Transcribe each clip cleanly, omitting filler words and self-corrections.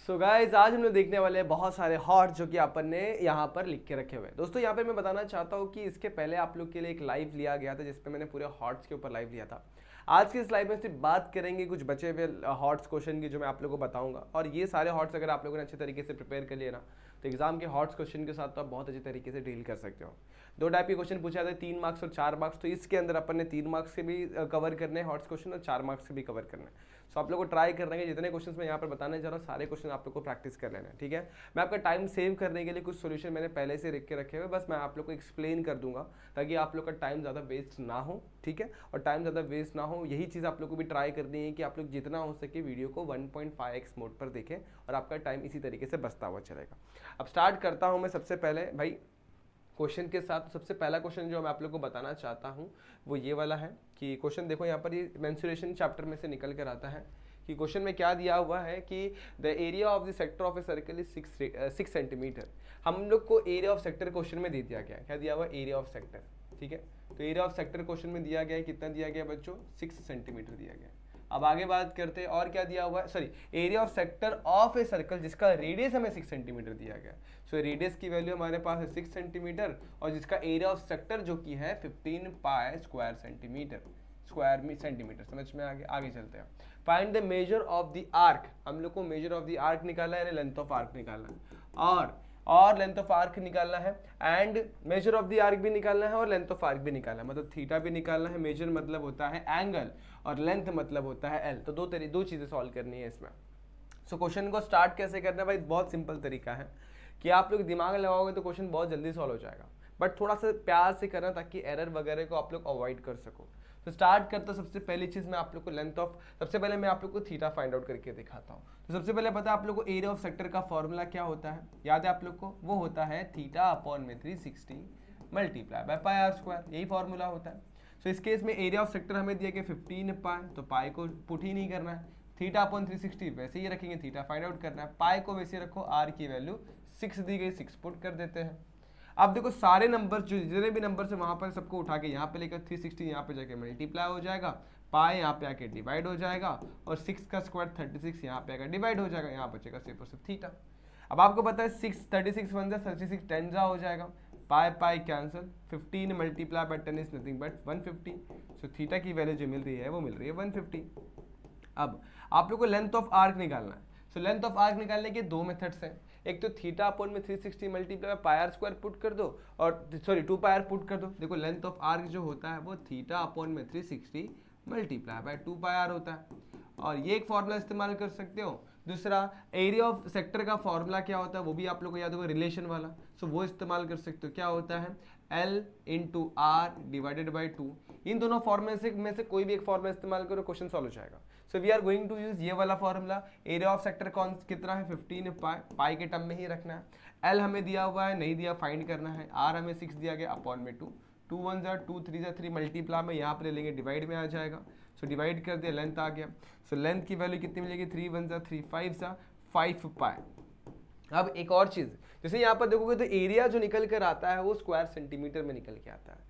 So guys आज हम लोग देखने वाले हैं बहुत सारे हॉट जो कि अपन ने यहाँ पर लिख के रखे हुए हैं। दोस्तों यहाँ पे मैं बताना चाहता हूँ कि इसके पहले आप लोग के लिए एक लाइव लिया गया था जिसपे मैंने पूरे हॉट्स के ऊपर लाइव लिया था। आज की इस लाइव में सिर्फ बात करेंगे कुछ बचे हुए हॉट्स क्वेश्चन की जो मैं आप लोगों को बताऊंगा। और ये सारे हॉट्स अगर आप लोगों ने अच्छे तरीके से प्रिपेयर कर लिए ना तो एग्जाम के हॉट्स क्वेश्चन के साथ तो आप बहुत अच्छे तरीके से डील कर सकते हो। दो टाइप के क्वेश्चन पूछा था, 3 मार्क्स और 4 मार्क्स। तो इसके अंदर अपन ने 3 मार्क्स के भी कवर करने हैं हॉट्स क्वेश्चन और 4 मार्क्स के भी कवर करना है। सो आप लोग को ट्राई करना है जितने क्वेश्चंस मैं यहाँ पर बताने जा रहा हूँ सारे क्वेश्चन आप लोग को प्रैक्टिस कर लेना है, ठीक है। मैं आपका टाइम सेव करने के लिए कुछ सोल्यूशन मैंने पहले से लिख के रखे हुए, बस मैं आप लोग को एक्सप्लेन कर दूंगा ताकि आप लोग का टाइम ज़्यादा वेस्ट ना हो, ठीक है। और टाइम ज़्यादा वेस्ट ना हो यही चीज़ आप लोग को भी ट्राई करनी है कि आप लोग जितना हो सके वीडियो को 1.5x मोड पर देखें और आपका टाइम इसी तरीके से बचता हुआ चलेगा। अब स्टार्ट करता हूँ मैं सबसे पहले भाई क्वेश्चन के साथ। सबसे पहला क्वेश्चन जो मैं आप लोग को बताना चाहता हूँ वो ये वाला है कि क्वेश्चन देखो यहाँ पर ये मेंसुरेशन चैप्टर में से निकल कर आता है कि क्वेश्चन में क्या दिया हुआ है कि the area of the sector of a circle is 6 centimetre. हम लोग को एरिया ऑफ सेक्टर क्वेश्चन में दे दिया गया है, क्या दिया हुआ एरिया ऑफ सेक्टर, ठीक है। तो एरिया ऑफ सेक्टर क्वेश्चन में दिया गया है, कितना दिया गया बच्चों 6 सेंटीमीटर दिया गया। अब आगे बात करते हैं और क्या दिया हुआ है, sorry area of sector of a circle जिसका रेडियस हमें 6 सेंटीमीटर दिया गया। सो रेडियस की वैल्यू हमारे पास है 6 सेंटीमीटर और जिसका एरिया ऑफ सेक्टर जो कि है 15 pi square centimetre, square centimetre. समझ में आगे चलते हैं। Find the measure of the arc, हम लोग को मेजर ऑफ द आर्क निकालना है, लेंथ ऑफ आर्क निकालना है और लेंथ ऑफ आर्क निकालना है and measure of the arc भी निकालना है और लेंथ ऑफ आर्क भी निकालना है, मतलब थीटा भी निकालना है। मेजर मतलब होता है एंगल और लेंथ मतलब होता है एल। तो दो चीजें सॉल्व करनी है इसमें। सो क्वेश्चन को स्टार्ट कैसे करना है भाई, बहुत सिंपल तरीका है कि आप लोग दिमाग लगाओगे तो क्वेश्चन बहुत जल्दी सॉल्व हो जाएगा, बट थोड़ा सा प्यार से करना ताकि एरर वगैरह को आप लोग अवॉइड कर सको। तो स्टार्ट करता सबसे पहली चीज मैं आप लोग को लेंथ ऑफ, सबसे पहले मैं आप लोग को थीटा फाइंड आउट करके दिखाता हूँ। तो सबसे पहले पता है आप लोग को एरिया ऑफ सेक्टर का फॉर्मूला क्या होता है, याद है आप लोग को, वो होता है थीटा अपॉन में 360 multiply by pi r square, यही फॉर्मूला होता है। सो इस केस में एरिया ऑफ सेक्टर हमें दिया गया 15 पाई, तो पाई को पुट ही नहीं करना है, थीटा अपॉन 360 वैसे ही रखेंगे, थीटा फाइंड आउट करना है, पाई को वैसे रखो, आर की वैल्यू 6 दी गई, 6 पुट कर देते हैं। अब देखो सारे नंबर जो जितने भी नंबर से वहां पर सबको उठा के यहाँ पे लेकर 360 यहाँ पे जाके मल्टीप्लाई हो जाएगा, पाई यहाँ पे आके डिवाइड हो जाएगा और 6 का स्क्वायर 36 यहाँ पे आकर डिवाइड हो जाएगा, यहाँ बचेगा सिर्फ और सिर्फ थीटा। अब आपको पता है 6 36 1 36 10 हो जाएगा, pi pi cancel, 15 multiply by 10 is nothing but 150। So theta की वैल्यू जो मिल रही है वो मिल रही है 150। अब आप लोग को लेंथ ऑफ आर्क निकालना है। सो लेंथ ऑफ आर्क निकालने के दो मेथड्स हैं, एक तो थीटा अपॉन में 360 multiply pi r square put कर दो और सॉरी 2 पाई आर पुट कर दो। देखो लेंथ ऑफ आर्क जो होता है वो थीटा अपॉन में 360 मल्टीप्लाई बाय 2 पाई आर होता है और ये एक फॉर्मूला इस्तेमाल कर सकते हो। दूसरा एरिया ऑफ सेक्टर का फॉर्मूला क्या होता है वो भी आप लोग को याद होगा, रिलेशन वाला। सो वो इस्तेमाल कर सकते हो, क्या होता है L into r divided by 2। इन दोनों फॉर्मूले में से कोई भी एक फॉर्मूला इस्तेमाल करो, क्वेश्चन सॉल्व हो जाएगा। So we are going to use ये वाला फॉर्मूला। एरिया ऑफ सेक्टर कौन कितना है 15 पाई, पाई के टर्म में ही रखना है। L हमें दिया हुआ है, नहीं दिया फाइंड करना है। R हमें 6 दिया गया अपॉन में 2, 2 1 जा 2 3 जा 3 मल्टीप्लाई में यहाँ पर ले लेंगे, डिवाइड में आ जाएगा। सो डिवाइड कर दिया, लेंथ आ गया। सो लेंथ की वैल्यू कितनी मिलेगी 3 1 जा 3 5 जा 5 पाई। अब एक और चीज, जैसे यहाँ पर देखोगे तो एरिया जो निकल कर आता है वो स्क्वायर सेंटीमीटर में निकल के आता है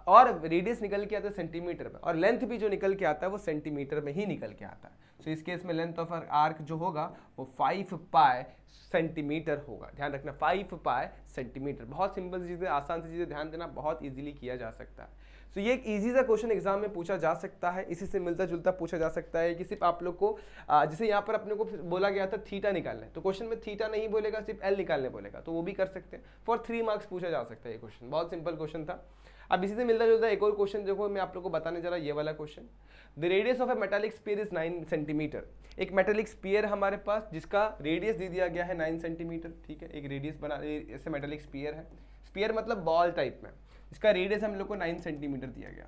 और रेडियस निकल के आता है सेंटीमीटर में, और लेंथ भी जो निकल के आता है वो सेंटीमीटर में ही निकल के आता है। सो इस केस में लेंथ ऑफ आर्क जो होगा वो 5 पाई सेंटीमीटर होगा। ध्यान रखना 5 पाई सेंटीमीटर। बहुत सिंपल चीजें, आसान सी चीजें, ध्यान देना, बहुत इजीली किया जा सकता है। तो ये एक इजी सा क्वेश्चन एग्जाम में पूछा जा सकता है, इसी से मिलता जुलता पूछा जा सकता है कि सिर्फ आप लोग को जैसे यहाँ पर अपने को बोला गया था थीटा निकालना है, तो क्वेश्चन में थीटा नहीं बोलेगा, सिर्फ एल निकालने बोलेगा, तो वो भी कर सकते हैं। फॉर 3 मार्क्स पूछा जा सकता है ये क्वेश्चन, बहुत सिंपल क्वेश्चन था। अब इसी से मिलता जुलता एक और क्वेश्चन देखो मैं आप लोग को बताने जा रहा, ये वाला question. The radius of A metallic sphere is 9 centimetre. एक मेटालिक स्फीयर हमारे पास जिसका रेडियस दे दिया गया है 9 सेंटीमीटर, ठीक है। एक रेडियस बना, ऐसे मेटालिक स्फीयर है, स्फीयर मतलब बॉल टाइप में, इसका रेडियस हम लोग को 9 सेंटीमीटर दिया गया।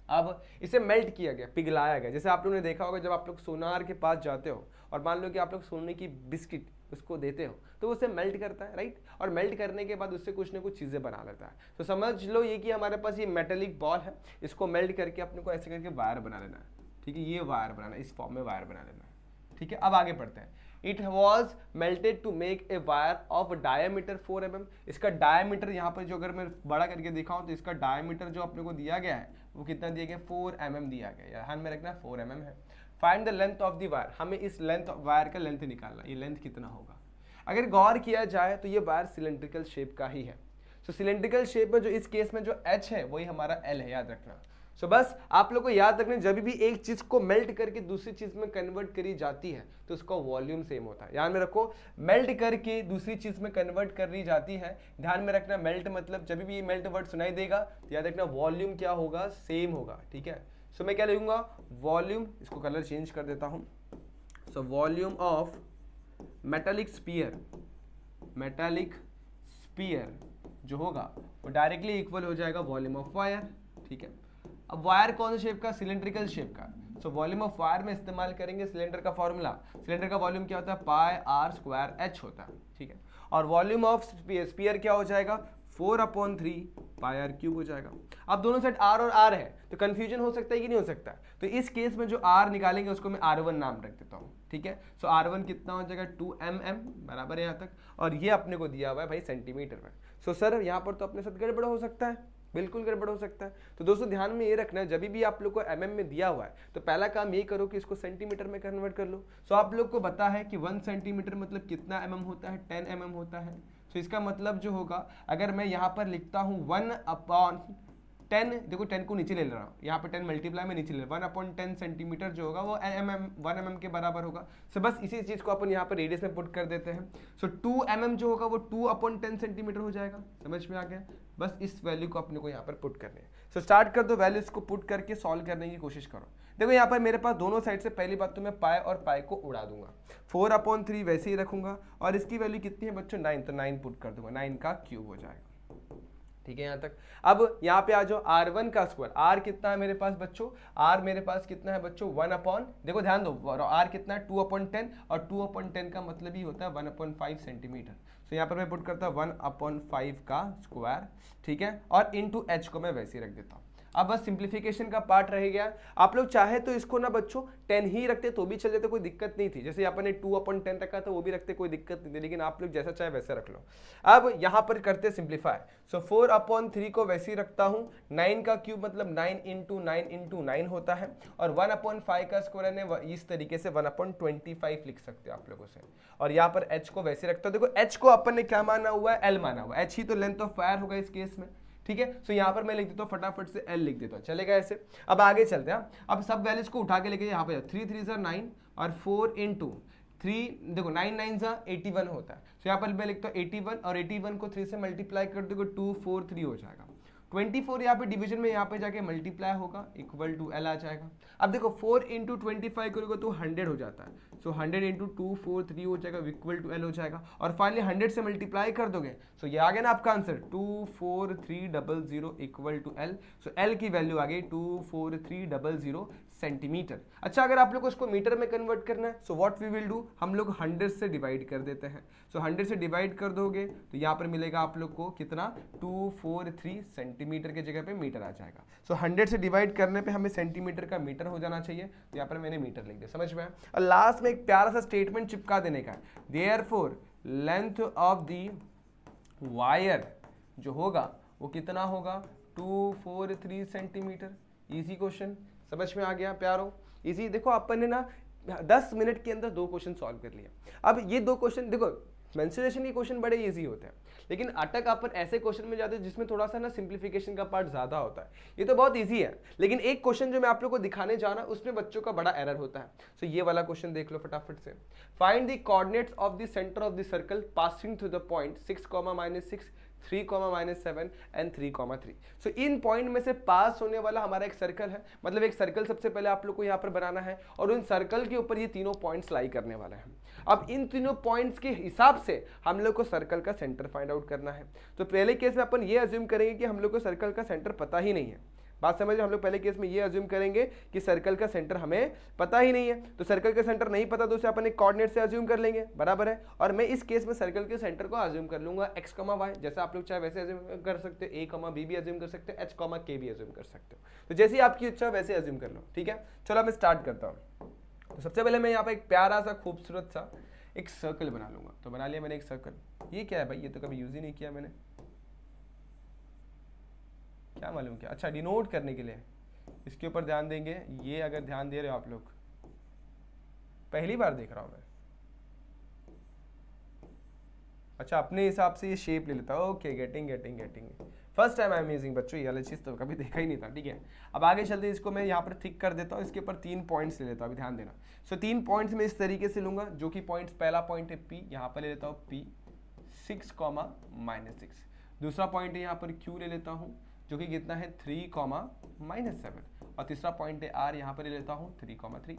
अब इसे मेल्ट किया गया, पिघलाया गया। जैसे आप लोगों ने देखा होगा जब आप लोग सोनार के पास जाते हो और मान लो कि आप लोग सोने की बिस्किट उसको देते हो तो उसे मेल्ट करता है, राइट। और मेल्ट करने के बाद उससे कुछ ना कुछ चीज़ें बना लेता है। तो समझ लो ये कि हमारे पास ये मेटेलिक बॉल है, इसको मेल्ट करके अपने को ऐसे करके वायर बना लेना है, ठीक है। ये वायर बनाना है, इस फॉर्म में वायर बना लेना है, ठीक है। अब आगे बढ़ते हैं। It was melted to make a wire of diameter 4 mm। इसका डायमीटर यहाँ पर जो अगर मैं बड़ा करके दिखाऊं तो इसका डायमीटर जो अपने को दिया गया है वो कितना दिया गया 4 mm दिया गया, ध्यान में रखना 4 mm है। Find the length of the wire, हमें इस लेंथ ऑफ वायर का लेंथ निकालना, ये लेंथ कितना होगा। अगर गौर किया जाए तो ये वायर सिलेंड्रिकल शेप का ही है। सो सिलेंड्रिकल शेप में जो इस केस में जो h है वही हमारा l है, याद रखना। सो बस आप लोग को याद रखना, जब भी एक चीज को मेल्ट करके दूसरी चीज में कन्वर्ट करी जाती है तो उसका वॉल्यूम सेम होता है। ध्यान में रखो, मेल्ट करके दूसरी चीज में कन्वर्ट करी जाती है, ध्यान में रखना। मेल्ट मतलब जब भी ये मेल्ट वर्ड सुनाई देगा तो याद रखना वॉल्यूम क्या होगा, सेम होगा, ठीक है। सो मैं क्या लिखूंगा, वॉल्यूम, इसको कलर चेंज कर देता हूं। So volume of metallic sphere, metallic sphere जो होगा वो डायरेक्टली इक्वल हो जाएगा वॉल्यूम ऑफ वायर, ठीक है। अब वायर कौन सा शेप का, सिलेंड्रिकल शेप का। सो वॉल्यूम ऑफ वायर में इस्तेमाल करेंगे सिलेंडर का फॉर्मूला। सिलेंडर का वॉल्यूम क्या होता है, पाई आर स्क्वायर एच होता है, ठीक है। और वॉल्यूम ऑफ स्पीयर क्या हो जाएगा, 4/3 पाई आर क्यूब हो जाएगा। अब दोनों साइड आर और आर है तो कंफ्यूजन हो सकता है कि नहीं हो सकता। तो इस केस में जो आर निकालेंगे उसको मैं R1 नाम रख देता हूँ, ठीक है। सो R1 कितना हो जाएगा 2 mm, बराबर है यहाँ तक। और ये अपने को दिया हुआ है भाई सेंटीमीटर में। सो सर यहाँ पर तो अपने साथ गड़बड़ हो सकता है, बिल्कुल गड़बड़ हो सकता है। तो दोस्तों ध्यान में ये रखना है, जब भी आप लोग को mm में दिया हुआ है तो पहला काम ये करो कि इसको सेंटीमीटर में कन्वर्ट कर लो। सो आप लोग को पता है कि 1 सेंटीमीटर मतलब कितना mm होता है, 10 mm होता है। तो इसका मतलब जो होगा, अगर मैं यहाँ पर लिखता हूँ 1/10, देखो 10 को नीचे ले रहा हूँ, यहाँ पर 10 मल्टीप्लाई में नीचे ले रहा हूँ, 1/10 सेंटीमीटर जो होगा वो 1 mm के बराबर होगा। सो बस इसी चीज़ को अपन यहाँ पर रेडियस में पुट कर देते हैं। सो 2 mm जो होगा वो 2/10 सेंटीमीटर हो जाएगा। समझ में आ गया, बस इस वैल्यू को अपने को यहाँ पर पुट करनी है। सो स्टार्ट कर दो, वैल्यूज को पुट करके सॉल्व करने की कोशिश करो। देखो यहाँ पर मेरे पास दोनों साइड से पहली बात तो मैं पाई और पाई को उड़ा दूंगा, 4/3 वैसे ही रखूंगा। और इसकी वैल्यू कितनी है बच्चों, 9, तो 9 पुट कर दूंगा, 9 का क्यूब हो जाएगा, ठीक है यहाँ तक। अब यहाँ पे आ जाओ, R1 का स्क्वायर, R कितना है मेरे पास बच्चों, R मेरे पास कितना है बच्चों 1 देखो ध्यान दो, R कितना है 2/10, और 2/10 का मतलब ही होता है 1/5 सेंटीमीटर। तो यहाँ पर मैं पुट करता हूँ 1/5 का स्क्वायर, ठीक है। और इंटू h को मैं वैसे ही रख देता हूँ। अब बस सिंप्लीफिकेशन का पार्ट रह गया। आप लोग चाहे तो इसको ना बच्चों 10 ही रखते तो भी चल जाते, कोई दिक्कत नहीं थी। जैसे अपन ने 2/10 रखा था वो भी रखते, कोई दिक्कत नहीं थी, लेकिन आप लोग जैसा चाहे वैसे रख लो। अब यहाँ पर करते सिंप्लीफाई। सो 4/3 को वैसे ही रखता हूँ, 9 का क्यूब मतलब 9 × 9 होता है, और 1/5 का स्क्वायर ने इस तरीके से 1/25 लिख सकते हो आप लोगों से। और यहाँ पर h को वैसे रखता हूँ। देखो h को अपन ने क्या माना हुआ है, l माना हुआ है, h ही तो लेंथ ऑफ वायर होगा इस केस में, ठीक है। सो यहाँ पर मैं लिख देता हूँ फटाफट से L लिख देता हूँ, चलेगा ऐसे। अब आगे चलते हैं। अब सब वैल्यूज को उठा के लेके यहाँ पे 3 3 9 और 4 × 3, देखो 9 9 81 होता है। सो यहाँ पर मैं लिखता हूँ 81, और 81 को 3 से मल्टीप्लाई कर दोगे 243 हो जाएगा। 24 यहाँ पे डिवीजन में यहाँ पे जाके मल्टीप्लाई होगा, इक्वल टू L आ जाएगा। अब देखो 4 × 25 करोगे तो 100 हो जाता है। सो 100 × 243 हो जाएगा, इक्वल टू L हो जाएगा। और फाइनली 100 से मल्टीप्लाई कर दोगे, सो ये आ गया ना आपका answer 24300 equal to L। So L की वैल्यू आ गई 24300 सेंटीमीटर। अच्छा, अगर आप लोग को इसको मीटर में कन्वर्ट करना है, so what we will do, हम लोग 100 से डिवाइड कर देते हैं। सो 100 से डिवाइड कर दोगे तो यहाँ पर मिलेगा आप लोग को कितना, 243 सेंटीमीटर की जगह पे मीटर आ जाएगा। सो 100 से डिवाइड करने पे हमें सेंटीमीटर का मीटर हो जाना चाहिए, तो यहाँ पर मैंने मीटर लिख दिया, समझ में आया। और लास्ट में एक प्यारा सा स्टेटमेंट चिपका देने का है, therefore length of the wire जो होगा वो कितना होगा, 243 सेंटीमीटर। इजी क्वेश्चन, समझ में आ गया प्यारो, इजी। देखो अपन ने ना 10 मिनट के अंदर 2 क्वेश्चन सॉल्व कर लिया। अब ये 2 क्वेश्चन देखो, मेंसुरेशन के क्वेश्चन बड़े इजी होते हैं, लेकिन अटक अपन ऐसे क्वेश्चन में जाते हैं जिसमें थोड़ा सा ना सिंप्लीफिकेशन का पार्ट ज्यादा होता है। ये तो बहुत इजी है, लेकिन एक क्वेश्चन जो मैं आप लोग को दिखाने जा रहा हूं उसमें बच्चों का बड़ा एरर होता है। सो ये वाला क्वेश्चन देख लो फटाफट से। Find the coordinates of the centre of the circle passing through the point 6, -6, 3, -7 and 3, 3। So in point में से पास होने वाला हमारा एक सर्कल है, मतलब एक सर्कल सबसे पहले आप लोग को यहाँ पर बनाना है, और उन सर्कल के ऊपर ये तीनों पॉइंट्स लाई करने वाले हैं। अब इन तीनों पॉइंट्स के हिसाब से हम लोग को सर्कल का सेंटर फाइंड आउट करना है। तो पहले केस में अपन ये अज्यूम करेंगे कि हम लोग को सर्कल का सेंटर पता ही नहीं है। बात समझ, हम लोग पहले केस में ये अज्यूम करेंगे कि सर्कल का सेंटर हमें पता ही नहीं है। तो सर्कल का सेंटर नहीं पता तो उसे अपन एक कोऑर्डिनेट से अज्यूम कर लेंगे, बराबर है। और मैं इस केस में सर्कल के सेंटर को अज्यूम कर लूंगा x, y, जैसे आप लोग चाहे वैसे अज्यूम कर सकते हो, a, b भी अज्यूम कर सकते हो, h, k भी अज्यूम कर सकते हो। तो जैसे ही आपकी इच्छा वैसे अज्यूम कर लो, ठीक है। चलो मैं स्टार्ट करता हूँ। तो सबसे पहले मैं यहाँ पे एक प्यारा सा खूबसूरत सा एक सर्कल बना लूंगा। तो बना लिया मैंने एक सर्कल। ये क्या है भाई, ये तो कभी यूज ही नहीं किया मैंने, क्या मालूम क्या। अच्छा, डिनोट करने के लिए इसके ऊपर ध्यान देंगे। ये अगर ध्यान दे रहे हो आप लोग, पहली बार देख रहा हूँ मैं। अच्छा, अपने हिसाब से ये शेप ले लेता है। Okay, getting. First time I am using बच्चों, ये वाला चीज़ तो कभी देखा ही नहीं था। ठीक है, अब आगे चलते इसको मैं यहाँ पर थिक कर देता हूँ, इसके ऊपर 3 पॉइंट्स ले लेता हूँ। अभी ध्यान देना। सो 3 पॉइंट्स में इस तरीके से लूंगा, जो कि पॉइंट्स, पहला पॉइंट है P, यहाँ पर ले लेता हूँ P 6, -6। दूसरा पॉइंट है यहाँ पर Q ले लेता हूँ, जो कि कितना है 3, -7। और तीसरा पॉइंट है R, यहाँ पर ले लेता हूँ 3, 3।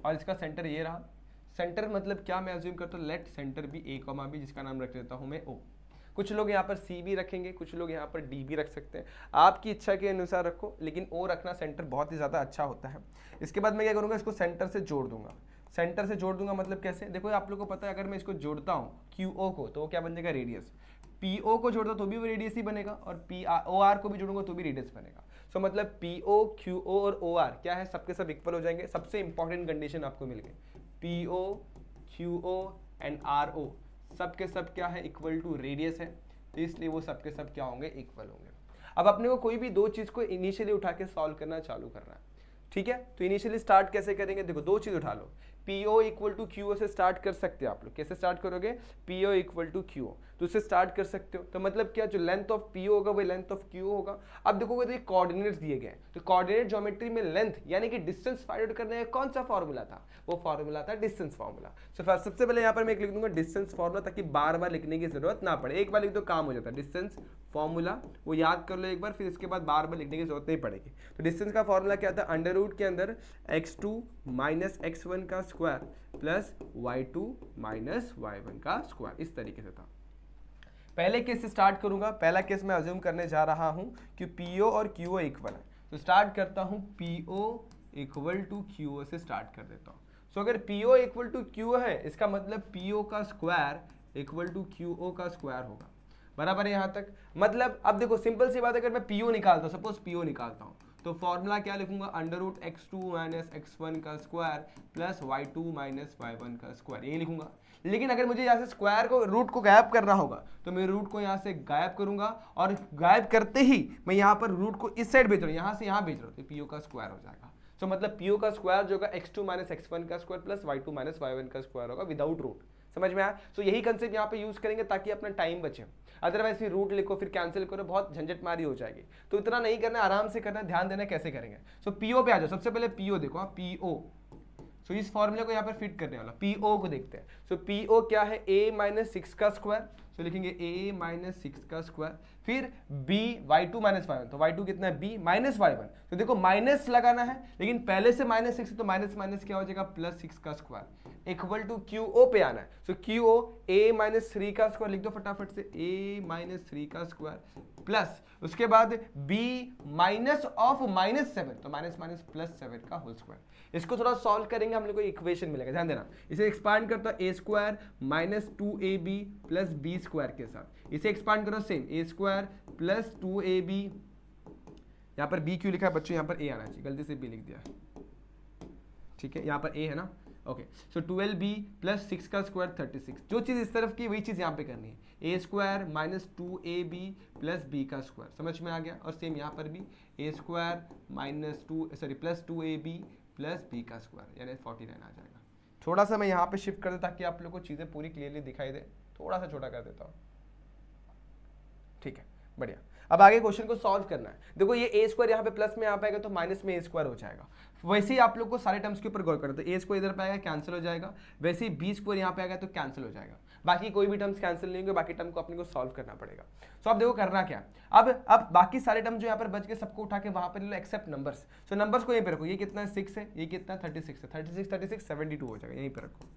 और इसका सेंटर ये रहा। सेंटर मतलब क्या, मैं अज्यूम करता हूँ लेट सेंटर भी A, B, जिसका नाम रख देता हूँ मैं O। कुछ लोग यहाँ पर C भी रखेंगे, कुछ लोग यहाँ पर D भी रख सकते हैं, आपकी इच्छा के अनुसार रखो, लेकिन O रखना सेंटर बहुत ही ज़्यादा अच्छा होता है। इसके बाद मैं क्या करूँगा, इसको सेंटर से जोड़ दूंगा। सेंटर से जोड़ दूंगा मतलब कैसे, देखो आप लोग को पता है, अगर मैं इसको जोड़ता हूँ QO को, तो वो क्या बन जाएगा, रेडियस। PO को जोड़ता तो भी वो रेडियस ही बनेगा, और OR को भी जोड़ूंगा तो भी रेडियस बनेगा। सो मतलब PO, QO और OR क्या है, सबके सब इक्वल हो जाएंगे। सबसे इंपॉर्टेंट कंडीशन आपको मिल गई, PO, QO एंड RO सब के सब क्या है, इक्वल टू रेडियस है, तो इसलिए वो सब के सब क्या होंगे, इक्वल होंगे। अब अपने को कोई भी दो चीज को इनिशियली उठा के सॉल्व करना चालू करना है। ठीक है, तो इनिशियली स्टार्ट कैसे करेंगे, देखो दो चीज उठा लो। PO इक्वल टू QO से स्टार्ट कर सकते हो आप लोग। कैसे स्टार्ट करोगे, PO इक्वल टू QO, तो उससे स्टार्ट कर सकते हो। तो मतलब क्या, जो लेंथ ऑफ PO होगा वो लेंथ ऑफ QO होगा। अब देखोगे तो ये कोऑर्डिनेट्स दिए गए हैं, तो कोऑर्डिनेट ज्योमेट्री में लेंथ यानी कि डिस्टेंस फाइंड आउट करने का कौन सा फॉर्मूला था, वो फॉर्मूला था डिस्टेंस फॉर्मूला। सो सबसे पहले यहाँ पर मैं लिख दूंगा डिस्टेंस फॉर्मूला, ताकि बार बार लिखने की जरूरत ना पड़े, एक बार लिख दो काम हो जाता है। डिस्टेंस फॉर्मूला वो याद कर लो एक बार, फिर इसके बाद बार बार लिखने की जरूरत नहीं पड़ेगी। तो डिस्टेंस का फॉर्मूला क्या था, अंडर रूट के अंदर x2 माइनस x1 का square plus y2 minus y1 का स्क्वायर, इस तरीके से था। पहले केस से स्टार्ट करूंगा। पहला केस मैं अज्यूम करने जा रहा हूं कि PO और QO इक्वल है, तो स्टार्ट करता हूं PO इक्वल टू QO से स्टार्ट कर देता हूं। सो अगर PO इक्वल टू QO है, इसका मतलब PO का स्क्वायर इक्वल टू QO का स्क्वायर होगा। बराबर है यहाँ तक। मतलब अब देखो सिंपल सी बात है, अगर मैं PO निकालता हूँ, सपोज PO निकालता हूँ, तो फॉर्मूला क्या लिखूंगा, under root x2 minus x1 का square plus y2 minus y1 का स्क्वायर, ये लिखूंगा। लेकिन अगर मुझे यहाँ से स्क्वायर को, रूट को गायब करना होगा, तो मैं रूट को यहाँ से गायब करूंगा, और गायब करते ही मैं यहाँ पर रूट को इस साइड भेज रहा हूँ, यहाँ से यहाँ भेज रहा हूँ, तो PO का स्क्वायर हो जाएगा। सो मतलब PO का स्क्वायर जो होगा x2 माइनस x1 का square plus y2 minus y1 का स्क्वायर होगा विदाउट रूट। समझ में आया। सो यही कंसेप्ट यहाँ पे यूज करेंगे ताकि अपना टाइम बचे। अदरवाइज फिर रूट लिखो फिर कैंसिल करो, बहुत झंझटमारी हो जाएगी, तो इतना नहीं करना, आराम से करना, ध्यान देना कैसे करेंगे। सो PO पे आ जाओ। सबसे पहले PO देखो, PO, सो इस फॉर्मूले को यहाँ पर फिट करने वाला PO को देखते हैं। सो PO क्या है, a माइनस 6 का स्क्वायर, तो लिखेंगे a माइनस 6 का स्क्वायर, फिर b y2 माइनस y1, तो y2 कितना है b माइनस y1, तो देखो माइनस लगाना है, लेकिन पहले से माइनस 6 तो माइनस माइनस क्या हो जाएगा, प्लस 6 का स्क्वायर इक्वल टू QO पे आना है। सो QO a माइनस 3 का स्क्वायर लिख दो फटाफट से, a माइनस 3 का स्क्वायर प्लस उसके बाद b माइनस ऑफ माइनस 7, तो माइनस माइनस प्लस 7 का होल स्क्वायर। इसको थोड़ा सॉल्व करेंगे, हम लोग को इक्वेशन मिलेगा, ध्यान देना। इसे एक्सपांड करता है a square minus 2ab plus b square के साथ, इसे एक्सपांड करो same a square plus 2ab, यहाँ पर b क्यों लिखा है बच्चों, यहाँ पर a आना चाहिए, गलती से b लिख दिया, ठीक है, यहाँ पर a है ना, ओके। सो 12b प्लस 6 का स्क्वायर 36, जो चीज़ इस तरफ की वही चीज़ यहाँ पे करनी है, a square minus 2ab plus b का स्क्वायर, समझ में आ गया। और सेम यहाँ पर भी a square minus plus 2ab plus b का स्क्वायर, यानी 49 आ जाएगा। थोड़ा सा मैं यहाँ पे शिफ्ट कर देता ताकि आप लोग को चीज़ें पूरी क्लियरली दिखाई दे, थोड़ा सा छोटा कर देता हूँ, ठीक है, बढ़िया। अब आगे क्वेश्चन को सॉल्व करना है। देखो ये a स्क्वायर यहाँ पे प्लस में यहाँ पे आएगा तो माइनस में a स्क्वायर हो जाएगा। वैसे ही आप लोग को सारे टर्म्स के ऊपर गौर करना, तो a स्क्वायर इधर पे आएगा कैंसिल हो जाएगा, वैसे ही b स्क्वायर यहाँ पे आएगा तो कैंसिल हो जाएगा, बाकी कोई भी टर्म्स कैंसिल नहीं होंगे, बाकी टर्म को अपने को सॉल्व करना पड़ेगा। सो अब देखो करना क्या, अब बाकी सारे टर्म जो यहाँ पर बच गए सबको उठा के वहां पर ले लो एक्सेप्ट नंबर्स। सो नंबर्स को यहीं पे रखो, ये कितना 6 है, ये कितना 36 है, 36 72 हो जाएगा, यहीं पे रखो।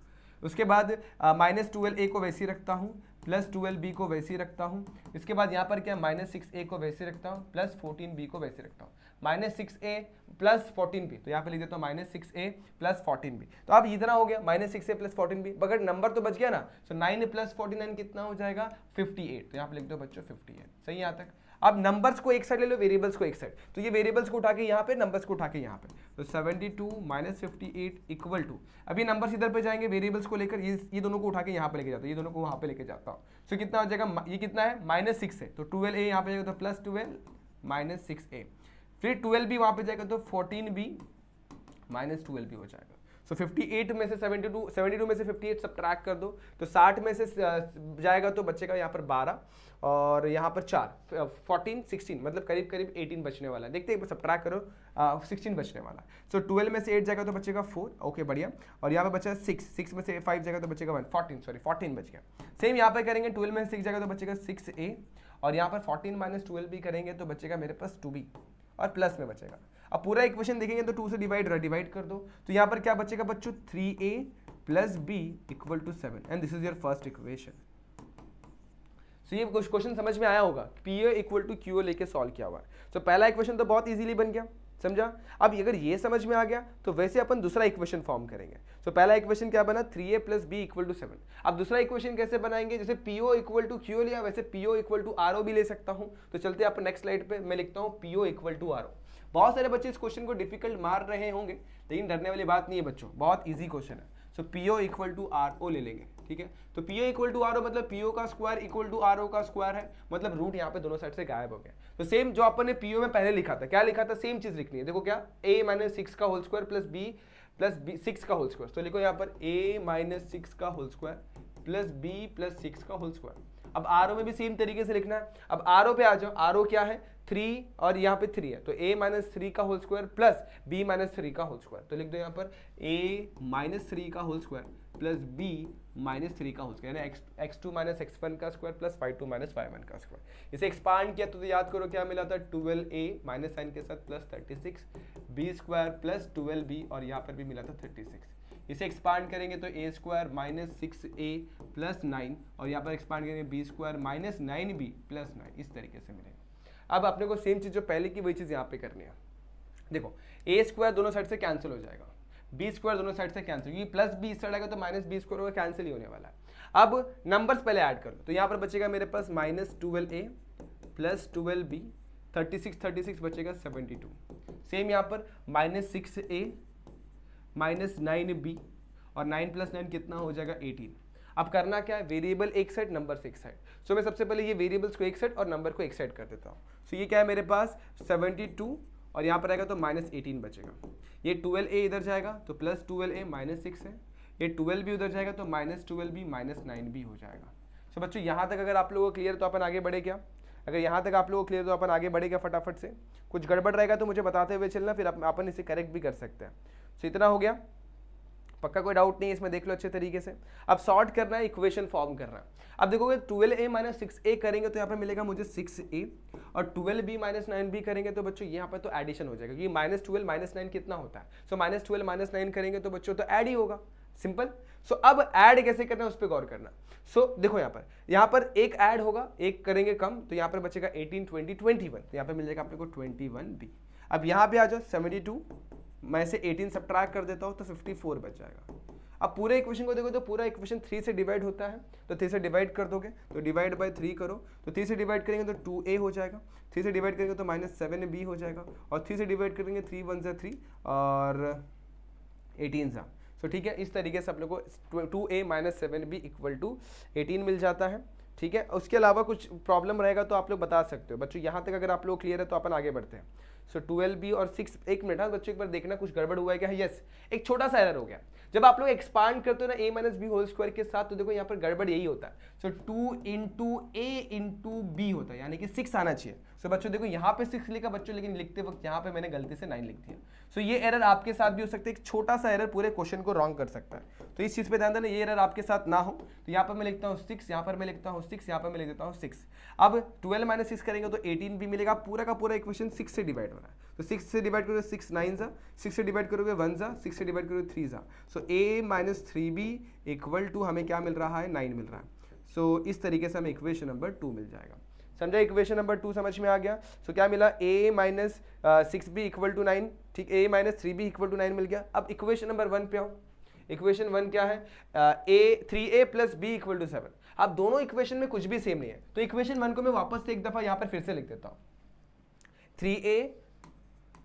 उसके बाद माइनस 12a को वैसे ही रखता हूँ, प्लस 12b को वैसे ही रखता हूँ। इसके बाद यहाँ पर क्या माइनस 6a को वैसे ही रखता हूँ, प्लस 14b को वैसे रखता हूँ, माइनस 6a प्लस 14b, तो यहाँ पे लिख देता हूँ माइनस 6a प्लस 14b। तो अब इतना हो गया माइनस 6a प्लस 14b, मगर नंबर तो बच गया ना। सो 9 प्लस 49 कितना हो जाएगा 58, तो यहाँ पे लिख दो बच्चों 58, सही है यहाँ तक। अब नंबर्स को एक साइड ले लो, वेरिएबल्स को एक साइड, तो ये वेरिएबल्स को उठा के यहाँ पे, नंबर्स को उठा के यहाँ पे, तो 72 माइनस 58 इक्वल टू, अभी नंबर्स इधर पे जाएंगे, वेरिएबल्स को लेकर ये दोनों को उठा के यहाँ पे लेके जाता हूँ, ये दोनों को वहाँ पे लेके जाता हूँ। सो कितना हो जाएगा, ये कितना है माइनस 6 है, तो 12a यहाँ पे जाएगा तो प्लस 12 माइनस 6a, फिर 12b वहाँ पे जाएगा तो 14b माइनस 12b हो जाएगा। सो 58 में से 72 में से 58 सब्ट्रैक्ट कर दो तो 60 में से जाएगा तो बचेगा यहाँ पर 12 और यहाँ पर 4 14 16 मतलब करीब करीब 18 बचने वाला है। देखते हैं सब्ट्रैक्ट करो 16 बचने वाला है। सो 12 में से 8 जाएगा तो बचेगा 4, ओके बढ़िया। और यहाँ पे बचा 6 में से 5 जाएगा तो बचेगा 1, 14 बच गया। सेम यहाँ पे करेंगे 12 में से 6 जाएगा तो बचेगा 6a और यहाँ पर 14 माइनस 12 भी करेंगे तो बचेगा मेरे पास 2b और प्लस में बचेगा। अब पूरा इक्वेशन देखेंगे तो 2 से डिवाइड कर दो तो यहाँ पर क्या बचेगा बच्चों 3a plus b equal to 7 and this is your first equation. So ये क्वेश्चन समझ में आया होगा, PO इक्वल टू QO लेके सॉल्व किया हुआ है। सो पहला इक्वेशन तो बहुत इजीली बन गया, समझा। अब अगर ये समझ में आ गया तो वैसे अपन दूसरा इक्वेशन फॉर्म करेंगे। सो पहला इक्वेशन क्या बना 3a plus b equal to 7। अब दूसरा इक्वेशन कैसे बनाएंगे, जैसे PO इक्वल टू QO लिया वैसे PO इक्वल टू RO भी ले सकता हूं। तो चलते हैं अपन नेक्स्ट स्लाइड पे, मैं लिखता हूं PO इक्वल टू RO। बहुत सारे बच्चे इस क्वेश्चन को डिफिकल्ट मार रहे होंगे लेकिन डरने वाली बात नहीं है बच्चों, बहुत ईजी क्वेश्चन है। सो PO इक्वल टू RO ले लेंगे, ठीक है। तो PO इक्वल टू RO मतलब PO का स्क्वायर इक्वल टू RO का स्क्वायर है, मतलब रूट यहाँ पे दोनों साइड से गायब हो गया। तो सेम जो अपन ने PO में पहले लिखा था, क्या लिखा था, सेम चीज लिखनी है। देखो क्या a माइनस 6 का होल स्क्वायर प्लस b 6 का होल स्क्वायर। तो लिखो यहाँ पर a माइनस 6 का whole square plus b plus 6 का होल स्क्वायर। अब RO में भी सेम तरीके से लिखना है। अब RO पे आ जाओ, RO क्या है 3 और यहाँ पे 3 है तो a माइनस 3 का whole square plus b minus 3 का होल स्क्वायर। तो लिख दो यहाँ पर a माइनस 3 का whole square plus b minus 3 का होल स्क्वायर, यानी x2 माइनस x1 का square plus y2 minus y1 का स्क्वायर। इसे एक्सपांड किया तो याद करो क्या मिला था 12a माइनस साइन के साथ plus 36 b square plus 12b और यहाँ पर भी मिला था 36। इसे एक्सपांड करेंगे तो a square minus 6a plus 9 और यहाँ पर एक्सपांड करेंगे b square minus 9b plus 9, इस तरीके से मिलेगा। अब अपने को सेम चीज जो पहले की वही चीज यहाँ पे करनी है। देखो a स्क्वायर दोनों साइड से कैंसिल हो जाएगा, b स्क्वायर दोनों साइड से कैंसिल, क्योंकि प्लस b इस साइड आएगा तो माइनस b स्क्वायर होगा, कैंसिल ही होने वाला है। अब नंबर्स पहले ऐड कर लो तो यहाँ पर बचेगा मेरे पास माइनस 12a प्लस 12b 36 बचेगा 72। सेम यहाँ पर माइनस 6a माइनस 9b और 9 प्लस 9 कितना हो जाएगा 18। अब करना क्या है, वेरिएबल एक साइड नंबर्स एक साइड। सो मैं सबसे पहले ये वेरिएबल्स को एक साइड और नंबर को एक साइड कर देता हूँ। सो ये क्या है मेरे पास 72 और यहाँ पर आएगा तो माइनस 18 बचेगा। ये 12a इधर जाएगा तो प्लस 12a माइनस 6 है, ये 12b उधर जाएगा तो माइनस 12b माइनस 9b हो जाएगा। सो बच्चों यहाँ तक अगर आप लोगों को क्लियर तो अपन आगे बढ़े क्या, अगर यहाँ तक आप लोगों को क्लियर तो अपन आगे बढ़ेगा फटाफट से। कुछ गड़बड़ रहेगा तो मुझे बताते हुए चलना, फिर अपन इसे करेक्ट भी कर सकते हैं। सो इतना हो गया, पक्का कोई डाउट नहीं है इसमें, देख लो अच्छे तरीके से। अब सॉर्ट करना है, इक्वेशन फॉर्म करना है। अब देखोगे 12a माइनस 6a करेंगे तो यहाँ पे मिलेगा मुझे 6a और 12b माइनस 9b करेंगे तो बच्चों यहाँ पर तो एडिशन हो जाएगा, क्योंकि माइनस 12 माइनस 9 कितना होता है। सो माइनस 12 माइनस 9 करेंगे तो बच्चों तो ऐड ही होगा, सिंपल। सो अब ऐड कैसे करना है उस पर गौर करना। सो देखो यहाँ पर एक ऐड होगा, एक करेंगे कम तो यहाँ पर बचेगा 18 20 21, तो यहाँ पे मिल जाएगा अपने को 21b। अब यहाँ पे आ जाओ 72 मैं से 18 सब्ट्रैक्ट कर देता हूँ तो 54 बच जाएगा। अब पूरे इक्वेशन को देखो तो पूरा इक्वेशन 3 से डिवाइड होता है, तो 3 से डिवाइड कर दोगे तो डिवाइड बाय 3 करो तो 3 से डिवाइड करेंगे तो 2a हो जाएगा, 3 से डिवाइड करेंगे तो माइनस 7b हो जाएगा और 3 से डिवाइड करेंगे 3 1 जा 3 और 18 जा। सो ठीक है, इस तरीके से आप लोग को 2a minus 7b equal to 18 मिल जाता है, ठीक है। उसके अलावा कुछ प्रॉब्लम रहेगा तो आप लोग बता सकते हो बच्चों। यहाँ तक अगर आप लोग क्लियर है तो अपन आगे बढ़ते हैं। सो 12b और 6, एक मिनट हाँ बच्चों एक बार देखना कुछ गड़बड़ हुआ है क्या। यस, एक छोटा सा एरर हो गया। जब आप लोग एक्सपांड करते हो ना a minus b whole square के साथ तो देखो यहाँ पर गड़बड़ यही होता है। सो 2 इंटू a इंटू बी होता है, यानी कि 6 आना चाहिए। सो बच्चों देखो यहाँ पे 6 लिखा बच्चों, लेकिन लिखते वक्त यहाँ पे मैंने गलती से 9 लिख दिया। सो ये एरर आपके साथ भी हो सकता है, एक छोटा सा एरर पूरे क्वेश्चन को रॉन्ग कर सकता है। तो इस चीज पे ध्यान देना, ये एरर आपके साथ ना हो। तो यहाँ पर मैं लिखता हूँ 6, यहाँ पर मैं लिखता हूँ 6, यहाँ पर मैं लिख देता हूँ 6। अब 12 माइनस 6 करेंगे तो 18 भी मिलेगा। पूरा का पूरा इक्वेशन 6 से डिवाइड हो रहा है, तो 6 से डिवाइड करोगे 6 9 जा, 6 से डिवाइड करोगे 1 जा, 6 से डिवाइड करोगे 3 जा। So a minus 3b equal to हमें क्या मिल रहा है 9 मिल रहा है। सो इस तरीके से हमें इक्वेशन नंबर 2 मिल जाएगा। समझा, इक्वेशन नंबर 2 समझ में आ गया। सो क्या मिला a minus 6b equal to 9, ठीक, a minus 3b equal to 9 मिल गया। अब इक्वेशन नंबर 1 पे आओ। इक्वेशन 1 क्या है, a 3a plus b equal to 7। अब दोनों इक्वेशन में कुछ भी सेम नहीं है, तो इक्वेशन 1 को मैं वापस से एक दफा यहाँ पर फिर से लिख देता हूँ 3a